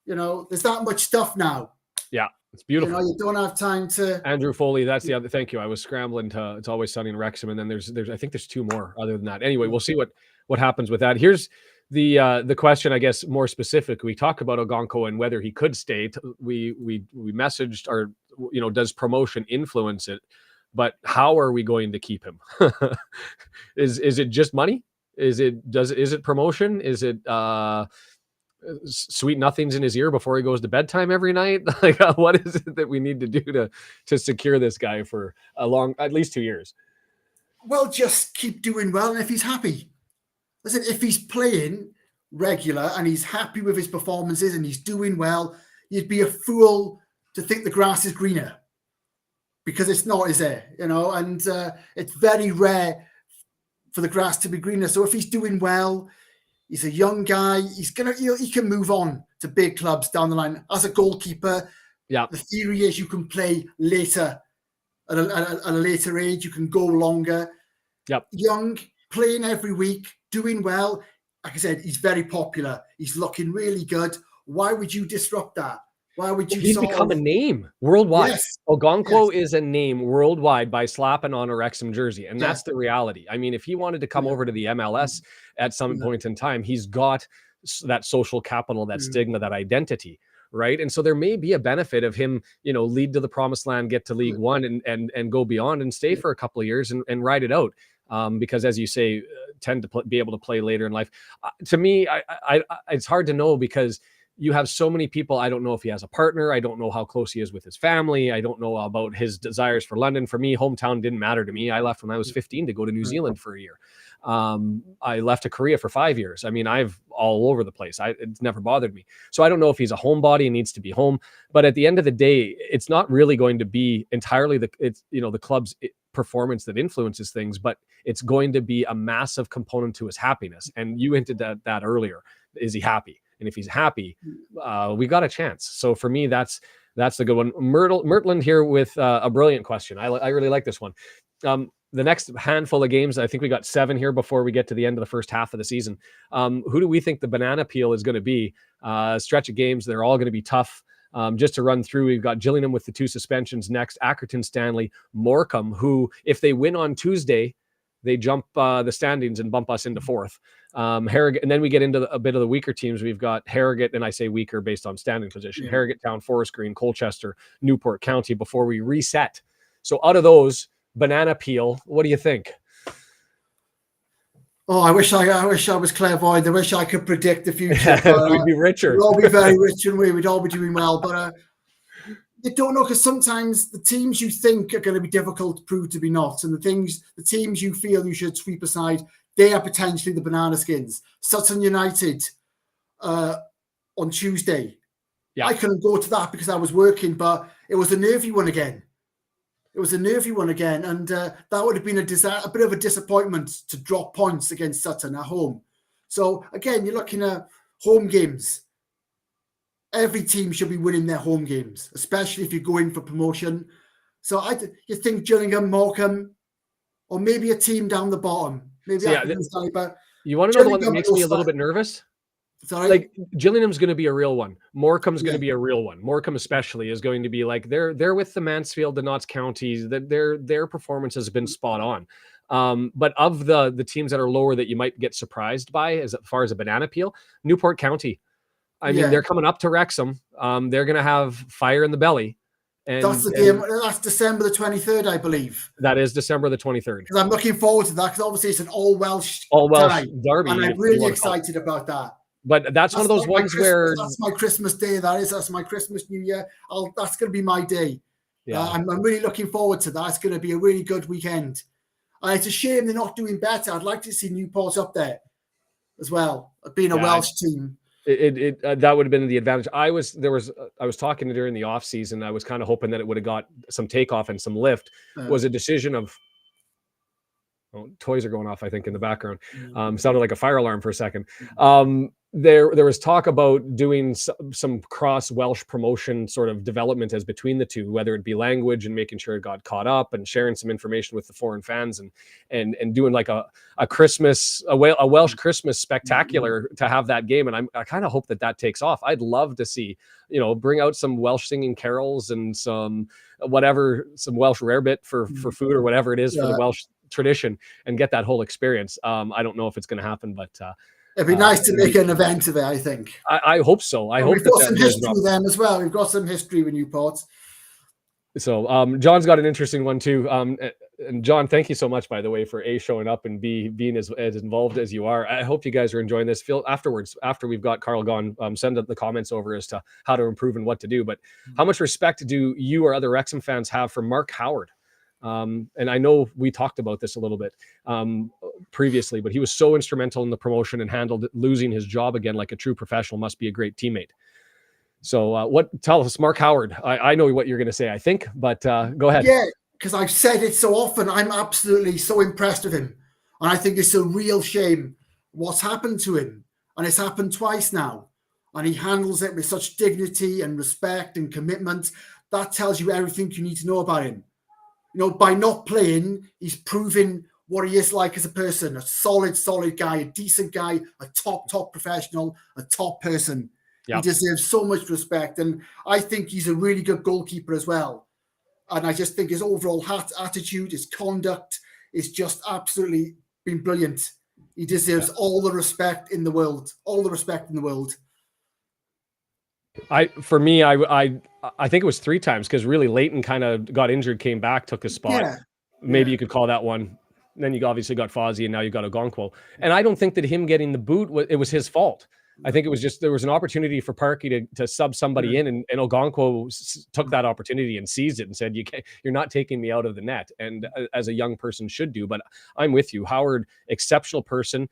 there's that much stuff now. Yeah. It's beautiful. You don't have time to. Andrew Foley, that's the other. Thank you. I was scrambling to. It's Always Sunny in Wrexham, and then there's. I think there's 2 more other than that. Anyway, we'll see what happens with that. Here's the question, I guess, more specific. We talk about Ogonko and whether he could stay. We messaged, or does promotion influence it? But how are we going to keep him? Is it just money? Is it promotion? Is it sweet nothings in his ear before he goes to bedtime every night? Like, what is it that we need to do to secure this guy for at least 2 years? Well, just keep doing well, and if he's happy, listen, if he's playing regular and he's happy with his performances and he's doing well, you'd be a fool to think the grass is greener, because it's not, is it? And it's very rare for the grass to be greener. So if he's doing well, he's a young guy. He can move on to big clubs down the line as a goalkeeper. Yeah. The theory is you can play later at a later age. You can go longer. Yep. Young, playing every week, doing well. Like I said, he's very popular. He's looking really good. Why would you disrupt that? Why would you? He's become a name worldwide. Yes. Ogonko is a name worldwide by slapping on a Wrexham jersey, and that's the reality. I mean, if he wanted to come over to the MLS at some point in time, he's got that social capital, that stigma, that identity, right? And so there may be a benefit of him, lead to the promised land, get to League One, and go beyond and stay for a couple of years and ride it out. Because, as you say, tend to be able to play later in life. To me, it's hard to know because you have so many people. I don't know if he has a partner. I don't know how close he is with his family. I don't know about his desires for London. For me, hometown didn't matter to me. I left when I was 15 to go to New Zealand for a year. I left to Korea for 5 years. I mean, I've all over the place. It's never bothered me. So I don't know if he's a homebody and needs to be home. But at the end of the day, it's not really going to be entirely the club's performance that influences things, but it's going to be a massive component to his happiness. And you hinted at that earlier. Is he happy? And if he's happy, we got a chance. So for me, that's the good one. Mertland here with a brilliant question. I really like this one. The next handful of games, I think we got 7 here before we get to the end of the first half of the season. Who do we think the banana peel is going to be? Stretch of games, they're all going to be tough. Just to run through, we've got Gillingham with the 2 suspensions next, Ackerton, Stanley, Morecambe, who, if they win on Tuesday, they jump the standings and bump us into 4th. Harrogate, and then we get into a bit of the weaker teams. We've got Harrogate, and I say weaker based on standing position. Harrogate Town, Forest Green, Colchester, Newport County before we reset. So out of those, banana peel, what do you think? Oh, I wish I was clairvoyant. I wish I could predict the future. We'd be richer. We'd all be very rich, and we'd all be doing well. But you don't know, because sometimes the teams you think are going to be difficult prove to be not, and the teams you feel you should sweep aside, they are potentially the banana skins. Sutton United on Tuesday. Yeah. I couldn't go to that because I was working, but it was a nervy one again. And that would have been a bit of a disappointment to drop points against Sutton at home. So again, you're looking at home games. Every team should be winning their home games, especially if you go in for promotion. So you think Gillingham, Morecambe, or maybe a team down the bottom. Maybe but you want to know the one that makes me a little bit nervous? Sorry? Like Gillingham's going to be a real one. Morecome's going to be a real one. Morecambe especially is going to be like they're with the Mansfield, the Notts counties. That their performance has been spot on. But of the teams that are lower that you might get surprised by, as far as a banana peel, Newport County. I mean, they're coming up to Wrexham. They're going to have fire in the belly. And that's the game. That's December the 23rd, I believe. That is December the 23rd. Because I'm looking forward to that, because obviously it's an all Welsh derby, and I'm really excited about that. But that's one of those ones where that's my Christmas day. That's my Christmas New Year. That's going to be my day. Yeah, I'm really looking forward to that. It's going to be a really good weekend. It's a shame they're not doing better. I'd like to see Newport up there as well, being a Welsh team. That would have been the advantage. I was talking during the off season. I was kind of hoping that it would have got some takeoff and some lift. Was a decision of toys are going off, I think, in the background. Sounded like a fire alarm for a second. There was talk about doing some cross Welsh promotion sort of development as between the two, whether it be language and making sure it got caught up and sharing some information with the foreign fans and doing like a Welsh Christmas spectacular to have that game. And I kind of hope that takes off. I'd love to see, bring out some Welsh singing carols and some Welsh rarebit for food or whatever it is for the Welsh tradition and get that whole experience. I don't know if it's going to happen, but it'd be nice to make an event of it, I think. I hope so. We've got some history with them as well. We've got some history with Newport. So John's got an interesting one too. And John, thank you so much, by the way, for showing up and being as involved as you are. I hope you guys are enjoying this. After we've got Carl gone, send up the comments over as to how to improve and what to do. But how much respect do you or other Wrexham fans have for Mark Howard? And I know we talked about this a little bit previously, but he was so instrumental in the promotion and handled losing his job again like a true professional. Must be a great teammate. So tell us, Mark Howard. I know what you're going to say, I think, but go ahead. Yeah, because I've said it so often. I'm absolutely so impressed with him. And I think it's a real shame what's happened to him. And it's happened twice now. And he handles it with such dignity and respect and commitment. That tells you everything you need to know about him. By not playing, he's proving what he is like as a person, a solid guy, a decent guy, a top professional, a top person. Yep. He deserves so much respect. And I think he's a really good goalkeeper as well. And I just think his overall attitude, his conduct is just absolutely been brilliant. He deserves all the respect in the world. I think it was 3 times, because really Leighton kind of got injured, came back, took his spot. Maybe you could call that one. And then you obviously got Fozzie, and now you got Ogonkwo. And I don't think that him getting the boot, it was his fault. I think it was just, there was an opportunity for Parky to sub somebody in, and Ogonkwo took that opportunity and seized it and said, you're not taking me out of the net. And as a young person should do, but I'm with you. Howard, exceptional person,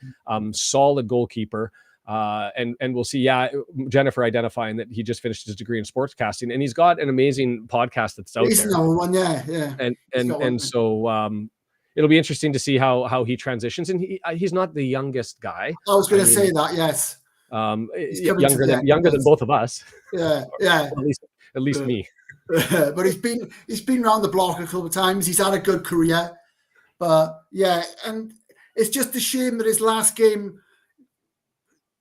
solid goalkeeper. And we'll see. Yeah, Jennifer identifying that he just finished his degree in sportscasting, and he's got an amazing podcast that's out He's there. another one, yeah. And so it'll be interesting to see how he transitions. And he's not the youngest guy. I was going to say that, yes. Younger than both of us. Yeah. At least me. But he's been around the block a couple of times. He's had a good career. But yeah, and it's just a shame that his last game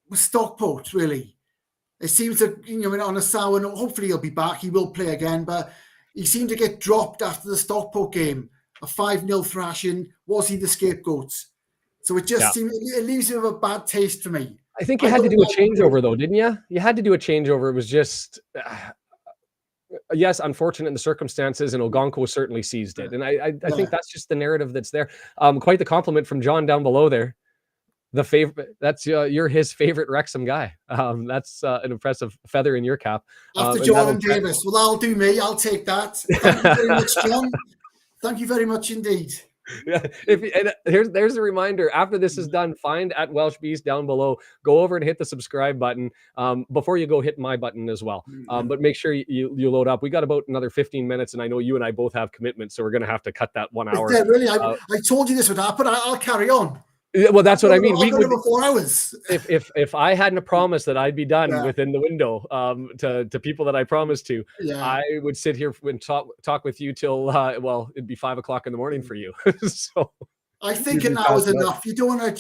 was Stockport, really. It seems to, on a sour note. Hopefully he'll be back. He will play again, but he seemed to get dropped after the Stockport game. A 5-0 thrashing. Was he the scapegoat? So it just seemed, it leaves him with a bad taste for me. I think you had to do a changeover, though, didn't you? You had to do a changeover. It was just... yes, unfortunate in the circumstances, and Ogonko certainly seized it. And I think that's just the narrative that's there. Quite the compliment from John down below there. The favorite, that's you're his favorite Wrexham guy. That's an impressive feather in your cap. After Jordan Davis. Well, that'll do me. I'll take that. Thank you very much, John. Thank you very much indeed. Yeah, there's a reminder. After this is done, find at Welsh Beast down below. Go over and hit the subscribe button. Before you go, hit my button as well. But make sure you load up. We got about another 15 minutes, and I know you and I both have commitments, so we're going to have to cut that 1 hour. Yeah, really. I told you this would happen. I'll carry on. Yeah, well, that's what I mean. We would 4 hours. If I hadn't promised that I'd be done within the window to people that I promised to, I would sit here and talk with you till it'd be 5 o'clock in the morning for you. So I think an hour is enough. You don't want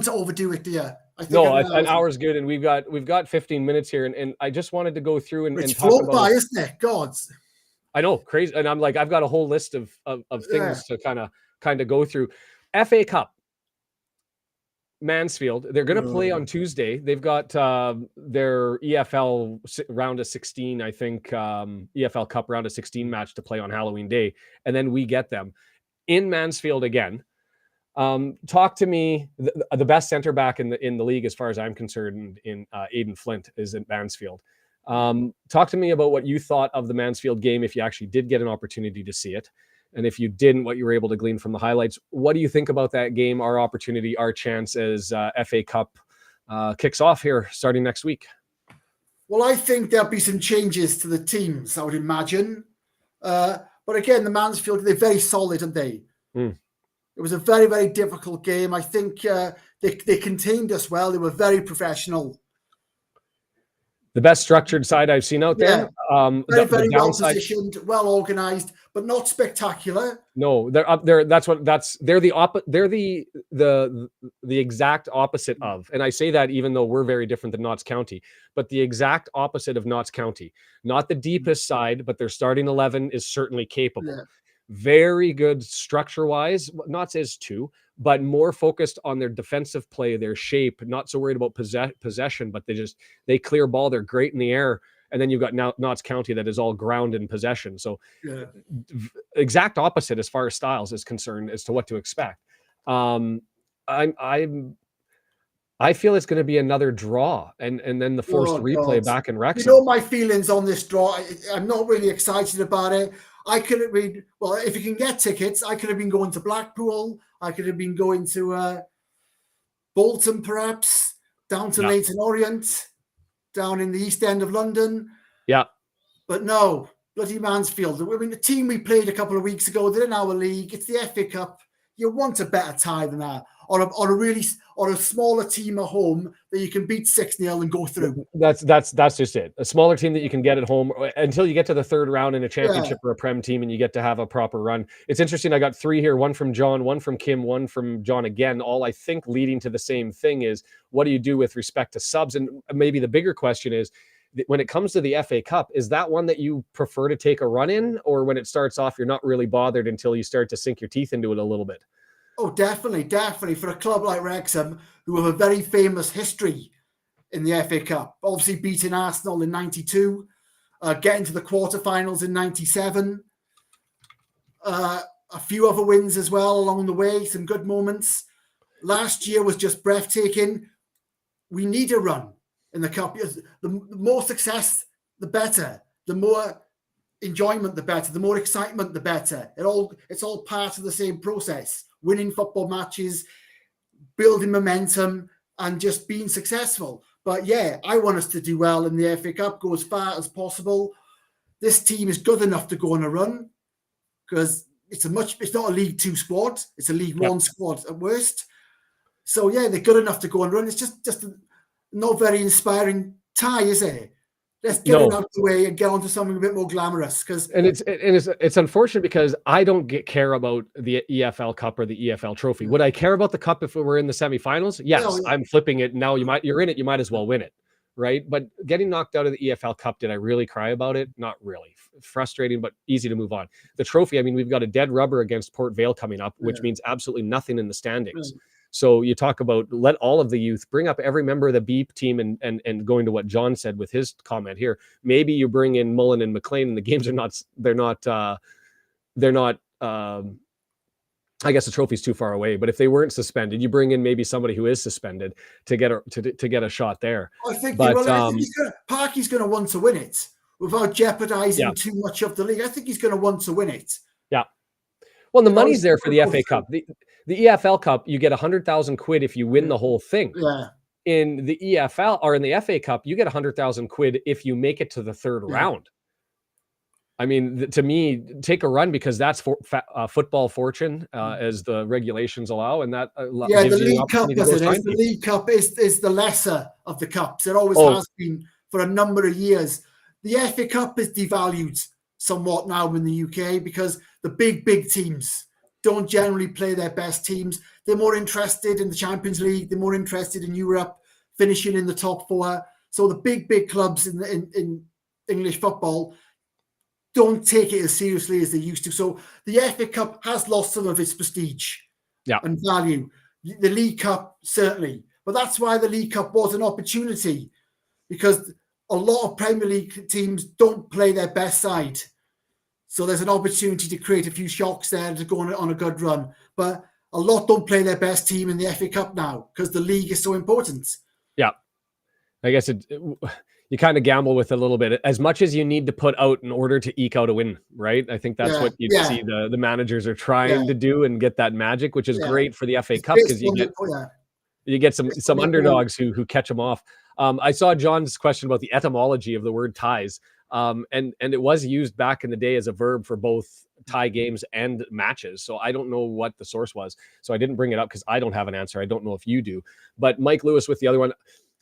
to overdo it, do you? No, an hour is good, and we've got 15 minutes here, and I just wanted to go through and talk float by, isn't it? Gods. I know, crazy, and I'm like, I've got a whole list of things to kind of go through. FA Cup. Mansfield, they're going to play on Tuesday. They've got their EFL round of 16, I think, EFL Cup round of 16 match to play on Halloween Day, and then we get them in Mansfield again. Talk to me. The best center back in the league, as far as I'm concerned, in Aidan Flint is at Mansfield. Talk to me about what you thought of the Mansfield game, if you actually did get an opportunity to see it. And if you didn't, what you were able to glean from the highlights. What do you think about that game, our opportunity, our chance as FA Cup kicks off here starting next week? Well, I think there'll be some changes to the teams, I would imagine. But again, the Mansfield, they're very solid, aren't they? It was a very, very difficult game. I think they contained us well. They were very professional. The best structured side I've seen out there. Very well positioned, well organized, but not spectacular. No, they're up there. They're the exact opposite of. And I say that even though we're very different than Notts County, but the exact opposite of Notts County. Not the deepest side, but their starting 11 is certainly capable. Yeah. Very good structure-wise. Notts is too, but more focused on their defensive play, their shape, not so worried about possession, but they clear ball. They're great in the air. And then you've got Notts County that is all ground and possession. So exact opposite as far as styles is concerned as to what to expect. I feel it's going to be another draw, and then the forced replay back in Wrexham. You know my feelings on this draw. I'm not really excited about it. I could have been, well, if you can get tickets, I could have been going to Blackpool. I could have been going to Bolton, perhaps, down to Leyton Orient, down in the East End of London. Yeah. But no, bloody Mansfield. I mean, the team we played a couple of weeks ago, they're in our league. It's the FA Cup. You want a better tie than that. Or a smaller team at home that you can beat 6-0 and go through. That's just it. A smaller team that you can get at home until you get to the third round in a championship or a Prem team, and you get to have a proper run. It's interesting. I got 3 here: one from John, one from Kim, one from John again. All I think leading to the same thing is, what do you do with respect to subs? And maybe the bigger question is, when it comes to the FA Cup, is that one that you prefer to take a run in, or when it starts off, you're not really bothered until you start to sink your teeth into it a little bit? Oh, definitely. For a club like Wrexham, who have a very famous history in the FA Cup, obviously beating Arsenal in 92, getting to the quarterfinals in 97, a few other wins as well along the way, some good moments. Last year was just breathtaking. We need a run in the Cup. The more success, the better. The more enjoyment, the better. The more excitement, the better. It's all part of the same process. Winning football matches, building momentum, and just being successful. But yeah, I want us to do well in the FA Cup, go as far as possible. This team is good enough to go on a run because it's not a League Two squad, it's a League One squad at worst. So yeah, they're good enough to go on a run. It's just not very inspiring tie, is it? Let's get it out of the way and get on to something a bit more glamorous. It's unfortunate because I don't care about the EFL Cup or the EFL Trophy. Would I care about the Cup if we were in the semifinals? Yes, I'm flipping it now. You're in it. You might as well win it, right? But getting knocked out of the EFL Cup, did I really cry about it? Not really. Frustrating, but easy to move on. The trophy, I mean, we've got a dead rubber against Port Vale coming up, which means absolutely nothing in the standings. So you talk about let all of the youth, bring up every member of the Beep team, and going to what John said with his comment here, maybe you bring in Mullen and McLean, and the games are not I guess the trophy's too far away, but if they weren't suspended, you bring in maybe somebody who is suspended to get a shot there. I think Parky's going to want to win it without jeopardizing too much of the league. I think he's going to want to win it. Yeah. Well, the money's there for the FA Cup. The EFL Cup, you get 100,000 quid if you win the whole thing. Yeah. In the EFL or in the FA Cup, you get 100,000 quid if you make it to the third round. I mean, to me, take a run because that's football fortune, as the regulations allow, and that the League Cup, the League Cup is the lesser of the cups. It always has been for a number of years. The FA Cup is devalued somewhat now in the UK because the big teams don't generally play their best teams. They're more interested in the Champions League. They're more interested in Europe, finishing in the top four. So the big clubs in English football don't take it as seriously as they used to. So the FA Cup has lost some of its prestige and value. The League Cup, certainly. But that's why the League Cup was an opportunity, because a lot of Premier League teams don't play their best side. So there's an opportunity to create a few shocks there to go on a good run. But a lot don't play their best team in the FA Cup now because the league is so important. Yeah. I guess you kind of gamble with a little bit, as much as you need to put out in order to eke out a win, right? I think that's what you see the managers are trying to do and get that magic, which is great for the FA Cup because you get some underdogs who catch them off. I saw John's question about the etymology of the word ties. And it was used back in the day as a verb for both tie games and matches. So I don't know what the source was. So I didn't bring it up because I don't have an answer. I don't know if you do. But Mike Lewis with the other one,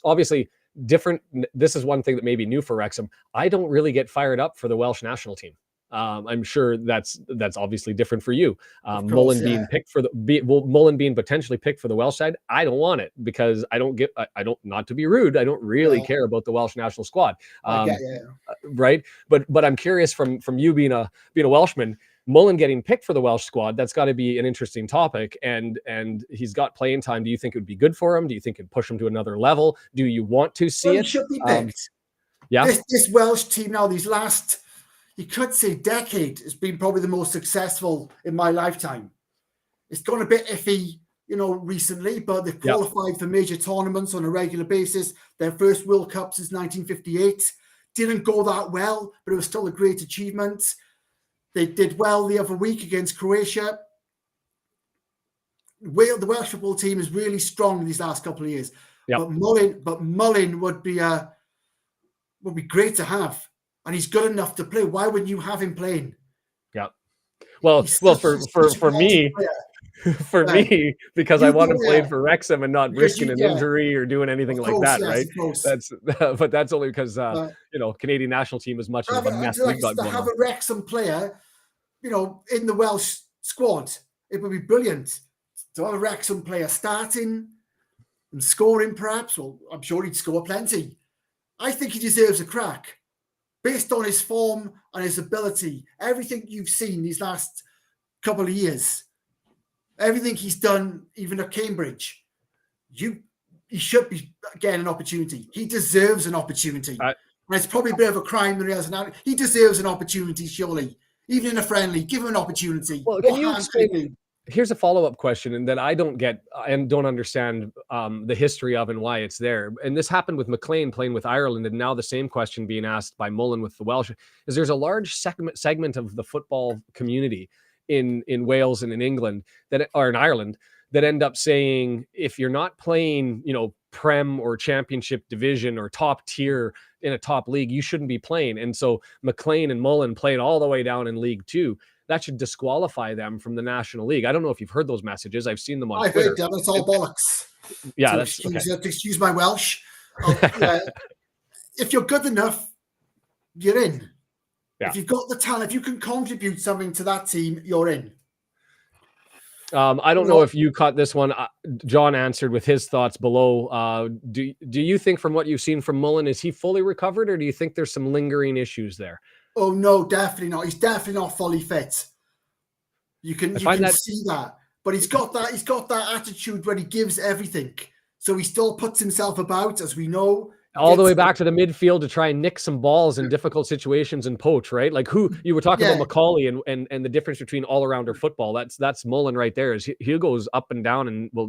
obviously different. This is one thing that may be new for Wrexham. I don't really get fired up for the Welsh national team. I'm sure that's obviously different for you. Mullen being picked for Mullen being potentially picked for the Welsh side. I don't want it because I don't, not to be rude, I don't really care about the Welsh national squad. Right. But I'm curious from you being a Welshman, Mullen getting picked for the Welsh squad, that's got to be an interesting topic. And he's got playing time. Do you think it would be good for him? Do you think it'd push him to another level? Do you want to see it? He should be picked. This Welsh team now, these last, you could say decade, has been probably the most successful in my lifetime. It's gone a bit iffy, recently, but they've qualified for major tournaments on a regular basis. Their first World Cup since 1958 didn't go that well, but it was still a great achievement. They did well the other week against Croatia. The Welsh football team is really strong these last couple of years. But Mullen would be great to have. And he's good enough to play. Why wouldn't you have him playing? Yeah. Well, for me, me, because I want to play for Wrexham and not risking an injury or doing anything like that, right? But that's only because Canadian national team is much of a mess we've got going on. To have a Wrexham player, in the Welsh squad, it would be brilliant to have a Wrexham player starting and scoring. Perhaps, well, I'm sure he'd score plenty. I think he deserves a crack. Based on his form and his ability, everything you've seen these last couple of years, everything he's done, even at Cambridge, he should be getting an opportunity. He deserves an opportunity. And it's probably a bit of a crime that he has an. He deserves an opportunity, surely. Even in a friendly, give him an opportunity. Well, can you explain? Here's a follow-up question, and that I don't get and don't understand the history of and why it's there. And this happened with McLean playing with Ireland, and now the same question being asked by Mullen with the Welsh. Is there's a large segment of the football community in Wales and in England or in Ireland that end up saying, if you're not playing, Prem or Championship division or top tier in a top league, you shouldn't be playing. And so McLean and Mullen playing all the way down in League Two, that should disqualify them from the National League. I don't know if you've heard those messages. I've seen them on I've Twitter. heard them. It's all bollocks. Yeah, to that's excuse, okay. to excuse my Welsh. If you're good enough, you're in. Yeah. If you've got the talent, if you can contribute something to that team, you're in. I don't know if you caught this one. John answered with his thoughts below. Do you think from what you've seen from Mullen, is he fully recovered, or do you think there's some lingering issues there? Oh no, definitely not. He's definitely not fully fit. You can see that. But he's got that attitude when he gives everything. So he still puts himself about, as we know. All the way back to the midfield to try and nick some balls in difficult situations and poach, right? Like who you were talking about Macaulay and the difference between all-arounder football. That's Mullen right there. Is he goes up and down and will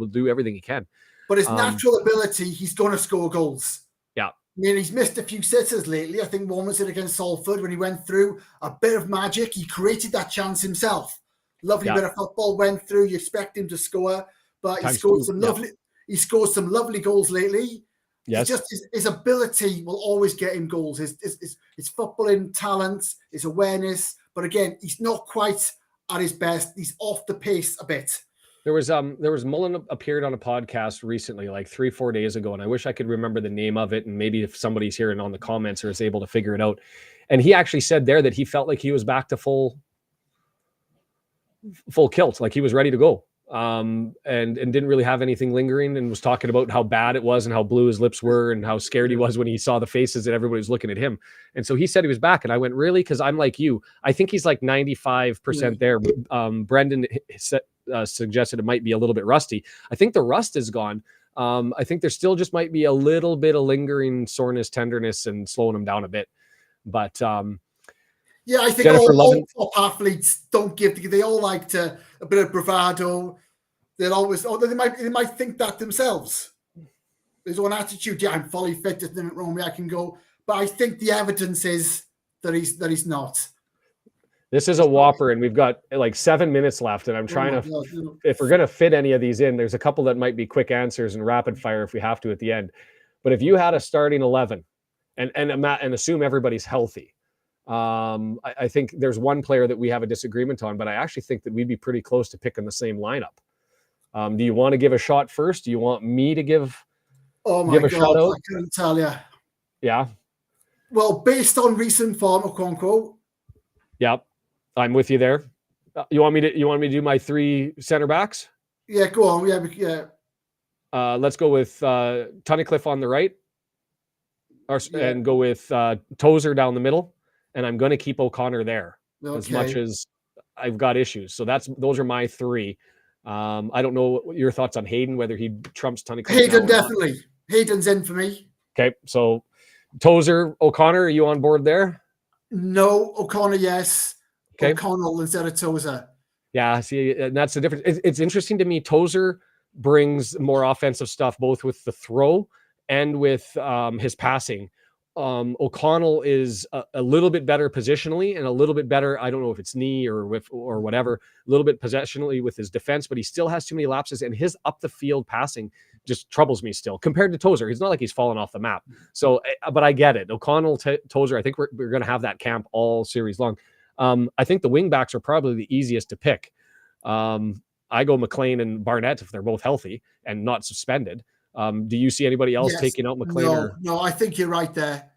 do everything he can. But his natural ability, he's going to score goals. Yeah. I mean, he's missed a few sitters lately. I think one was it against Salford when he went through a bit of magic. He created that chance himself. Lovely bit of football went through. You expect him to score, but he scored some lovely goals lately. Yes. It's just his ability will always get him goals. His footballing talent, his awareness. But again, he's not quite at his best. He's off the pace a bit. There was Mullen appeared on a podcast recently, like 3-4 days ago, and I wish I could remember the name of it. And maybe if somebody's here and on the comments or is able to figure it out. And he actually said there that he felt like he was back to full kilt, like he was ready to go. And didn't really have anything lingering, and was talking about how bad it was and how blue his lips were and how scared he was when he saw the faces that everybody was looking at him. And so he said he was back, and I went, really? Because I'm like you. I think he's like 95% there. Brendan suggested it might be a little bit rusty. I think the rust is gone. I think there still just might be a little bit of lingering soreness, tenderness, and slowing him down a bit. But yeah, I think all top athletes they all like a bit of bravado. They'll always, they might think that themselves. There's one attitude, yeah, I'm fully fit, there's nothing wrong with me, I can go. But I think the evidence is that he's not. This is a whopper, and we've got like 7 minutes left, and I'm trying if we're going to fit any of these in, there's a couple that might be quick answers and rapid fire if we have to at the end. But if you had a starting 11 and assume everybody's healthy, I think there's one player that we have a disagreement on, but I actually think that we'd be pretty close to picking the same lineup. Do you want to give a shot first? Do you want me to give a shout out? I couldn't tell you. Yeah. Well, based on recent form, quote unquote. Yep. I'm with you there. You want me to do my 3 center backs? Yeah, go on. Yeah. Let's go with Tunnicliffe on the right, and go with Tozer down the middle. And I'm going to keep O'Connor there as much as I've got issues. So those are my 3. I don't know what your thoughts on Hayden, whether he trumps Tunnicliffe. Hayden definitely. Hayden's in for me. Okay, so Tozer, O'Connor, are you on board there? No, O'Connor, yes. Okay. O'Connell instead of Tozer. Yeah, see, and that's the difference. It's interesting to me. Tozer brings more offensive stuff, both with the throw and with his passing. O'Connell is a little bit better positionally and a little bit better. I don't know if it's knee or whatever, a little bit positionally with his defense, but he still has too many lapses, and his up the field passing just troubles me still compared to Tozer. He's not like he's fallen off the map. So, but I get it. O'Connell, Tozer, I think we're going to have that camp all series long. I think the wing backs are probably the easiest to pick. I go McLean and Barnett if they're both healthy and not suspended. Do you see anybody else taking out McLean? No, I think you're right there.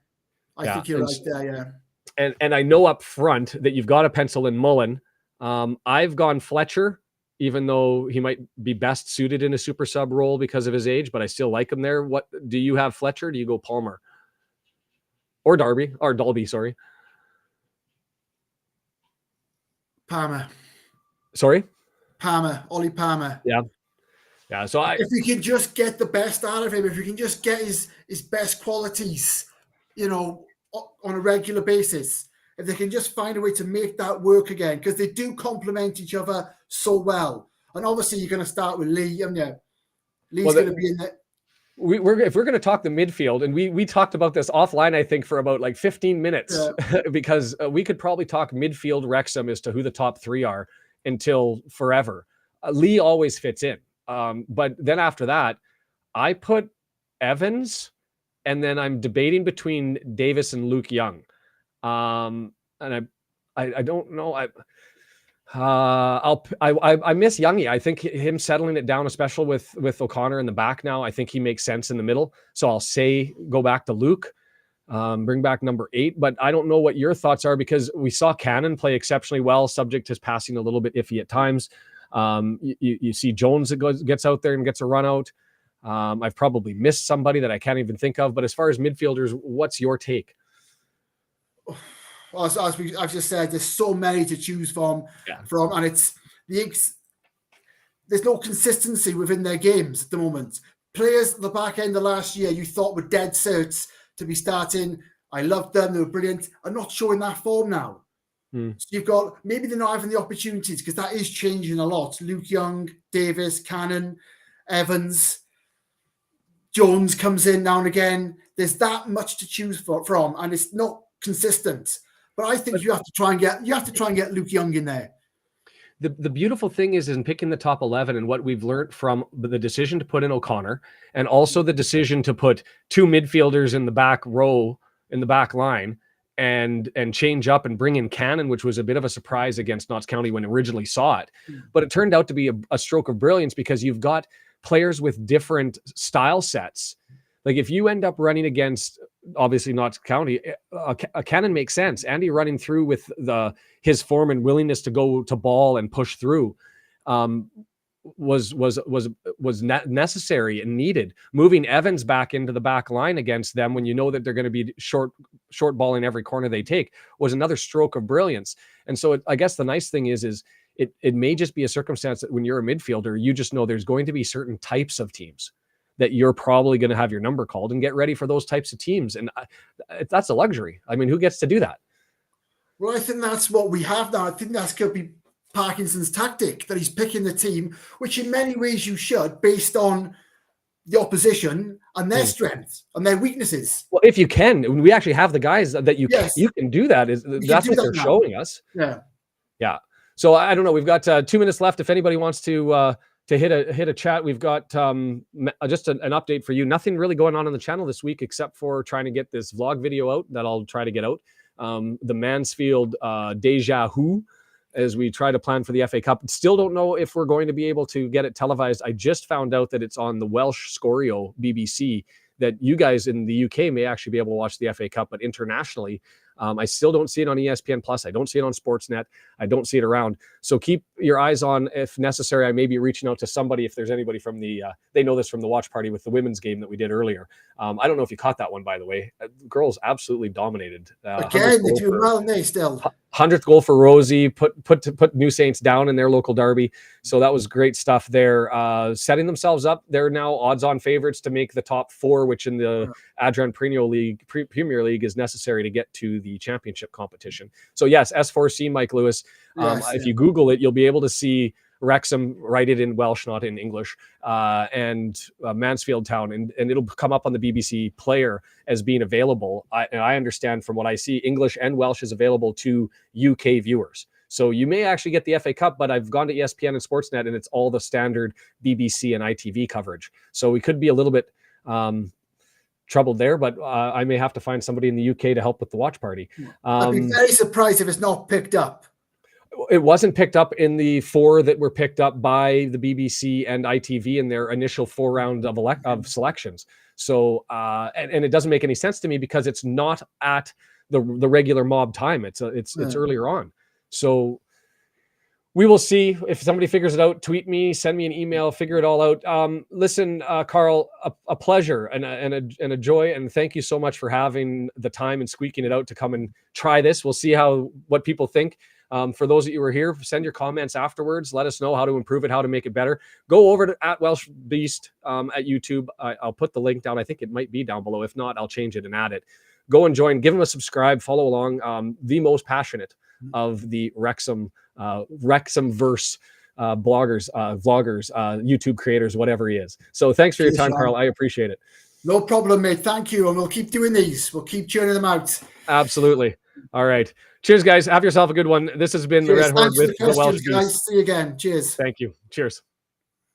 Yeah. And I know up front that you've got to pencil in Mullen. I've gone Fletcher, even though he might be best suited in a super sub role because of his age, but I still like him there. What do you have, Fletcher? Do you go Palmer or Dalby? Sorry, Palmer. Sorry, Palmer. Ollie Palmer. Yeah. So if we can just get the best out of him, if we can just get his best qualities, on a regular basis, if they can just find a way to make that work again, because they do complement each other so well. And obviously, you're going to start with Lee, haven't you? Lee's going to be in there. If we're going to talk the midfield, and we talked about this offline, I think for about like 15 minutes, because we could probably talk midfield Wrexham as to who the top 3 are until forever. Lee always fits in. But then after that, I put Evans, and then I'm debating between Davis and Luke Young. And I don't know. I miss Youngie. I think him settling it down, especially with O'Connor in the back now, I think he makes sense in the middle. So I'll say go back to Luke, bring back number 8. But I don't know what your thoughts are, because we saw Cannon play exceptionally well, subject to his passing a little bit iffy at times. You see Jones that gets out there and gets a run out. I've probably missed somebody that I can't even think of. But as far as midfielders, what's your take? As I've just said, there's so many to choose from, and there's no consistency within their games at the moment. Players at the back end of last year you thought were dead certs to be starting. I loved them; they were brilliant. Are not showing that form now. So you've got, maybe they're not having the opportunities, because that is changing a lot. Luke Young, Davis, Cannon, Evans, Jones comes in now and again. There's that much to choose from, and it's not consistent. But I think you have to try and get Luke Young in there. The beautiful thing is in picking the top 11, and what we've learned from the decision to put in O'Connor, and also the decision to put 2 midfielders in the back row, in the back line, and change up and bring in Cannon, which was a bit of a surprise against Notts County when originally saw it. But it turned out to be a stroke of brilliance, because you've got players with different style sets. Like if you end up running against, obviously Notts County, a Cannon makes sense. Andy running through with his form and willingness to go to ball and push through was necessary and needed. Moving Evans back into the back line against them, when you know that they're going to be short balling every corner they take, was another stroke of brilliance. And so I guess the nice thing is it may just be a circumstance that when you're a midfielder, you just know there's going to be certain types of teams that you're probably going to have your number called, and get ready for those types of teams. And that's a luxury. I mean, who gets to do that? Well, I think that's what we have now. I think that's going to be Parkinson's tactic, that he's picking the team, which in many ways you should, based on the opposition and their strengths and their weaknesses. Well, if you can, we actually have the guys that you can do that. That's what they're showing us. Yeah. So I don't know. We've got 2 minutes left. If anybody wants to hit a chat, we've got just an update for you. Nothing really going on the channel this week, except for trying to get this vlog video out that I'll try to get out. The Mansfield Deja Vu, as we try to plan for the FA Cup. Still don't know if we're going to be able to get it televised. I just found out that it's on the Welsh Scorio BBC, that you guys in the UK may actually be able to watch the FA Cup, but internationally, I still don't see it on ESPN Plus. I don't see it on Sportsnet. I don't see it around. So keep your eyes on. If necessary, I may be reaching out to somebody, if there's anybody from they know this from the watch party with the women's game that we did earlier. I don't know if you caught that one, by the way. Girls absolutely dominated. Again, they do well, and they still 100th goal for Rosie, put New Saints down in their local derby. So that was great stuff there. Setting themselves up. They're now odds-on favorites to make the top 4, which in the Adrian Premier League is necessary to get to the championship competition. So yes, S4C, Mike Lewis. If you Google it, you'll be able to see Wrexham, write it in Welsh, not in English, and Mansfield Town, and it'll come up on the BBC player as being available. I understand from what I see, English and Welsh is available to UK viewers. So you may actually get the FA Cup, but I've gone to ESPN and Sportsnet, and it's all the standard BBC and ITV coverage. So we could be a little bit troubled there, but I may have to find somebody in the UK to help with the watch party. I'd be very surprised if it's not picked up. It wasn't picked up in the 4 that were picked up by the BBC and ITV in their initial 4 round of selections. So, and it doesn't make any sense to me, because it's not at the regular mob time. It's earlier on. So we will see. If somebody figures it out, tweet me, send me an email, figure it all out. Listen, Carl, a pleasure and a joy, and thank you so much for having the time and squeaking it out to come and try this. We'll see what people think. For those of you who are here, send your comments afterwards. Let us know how to improve it, how to make it better. Go over to @WelshBeast at YouTube. I'll put the link down. I think it might be down below. If not, I'll change it and add it. Go and join. Give them a subscribe. Follow along. The most passionate of the Wrexhamverse bloggers, vloggers, YouTube creators, whatever he is. So thanks for your time, Carl. I appreciate it. No problem, mate. Thank you. And we'll keep doing these. We'll keep churning them out. Absolutely. All right. Cheers, guys. Have yourself a good one. This has been the Red Horde with the Welsh Beast. Guys. See you again. Cheers. Thank you. Cheers.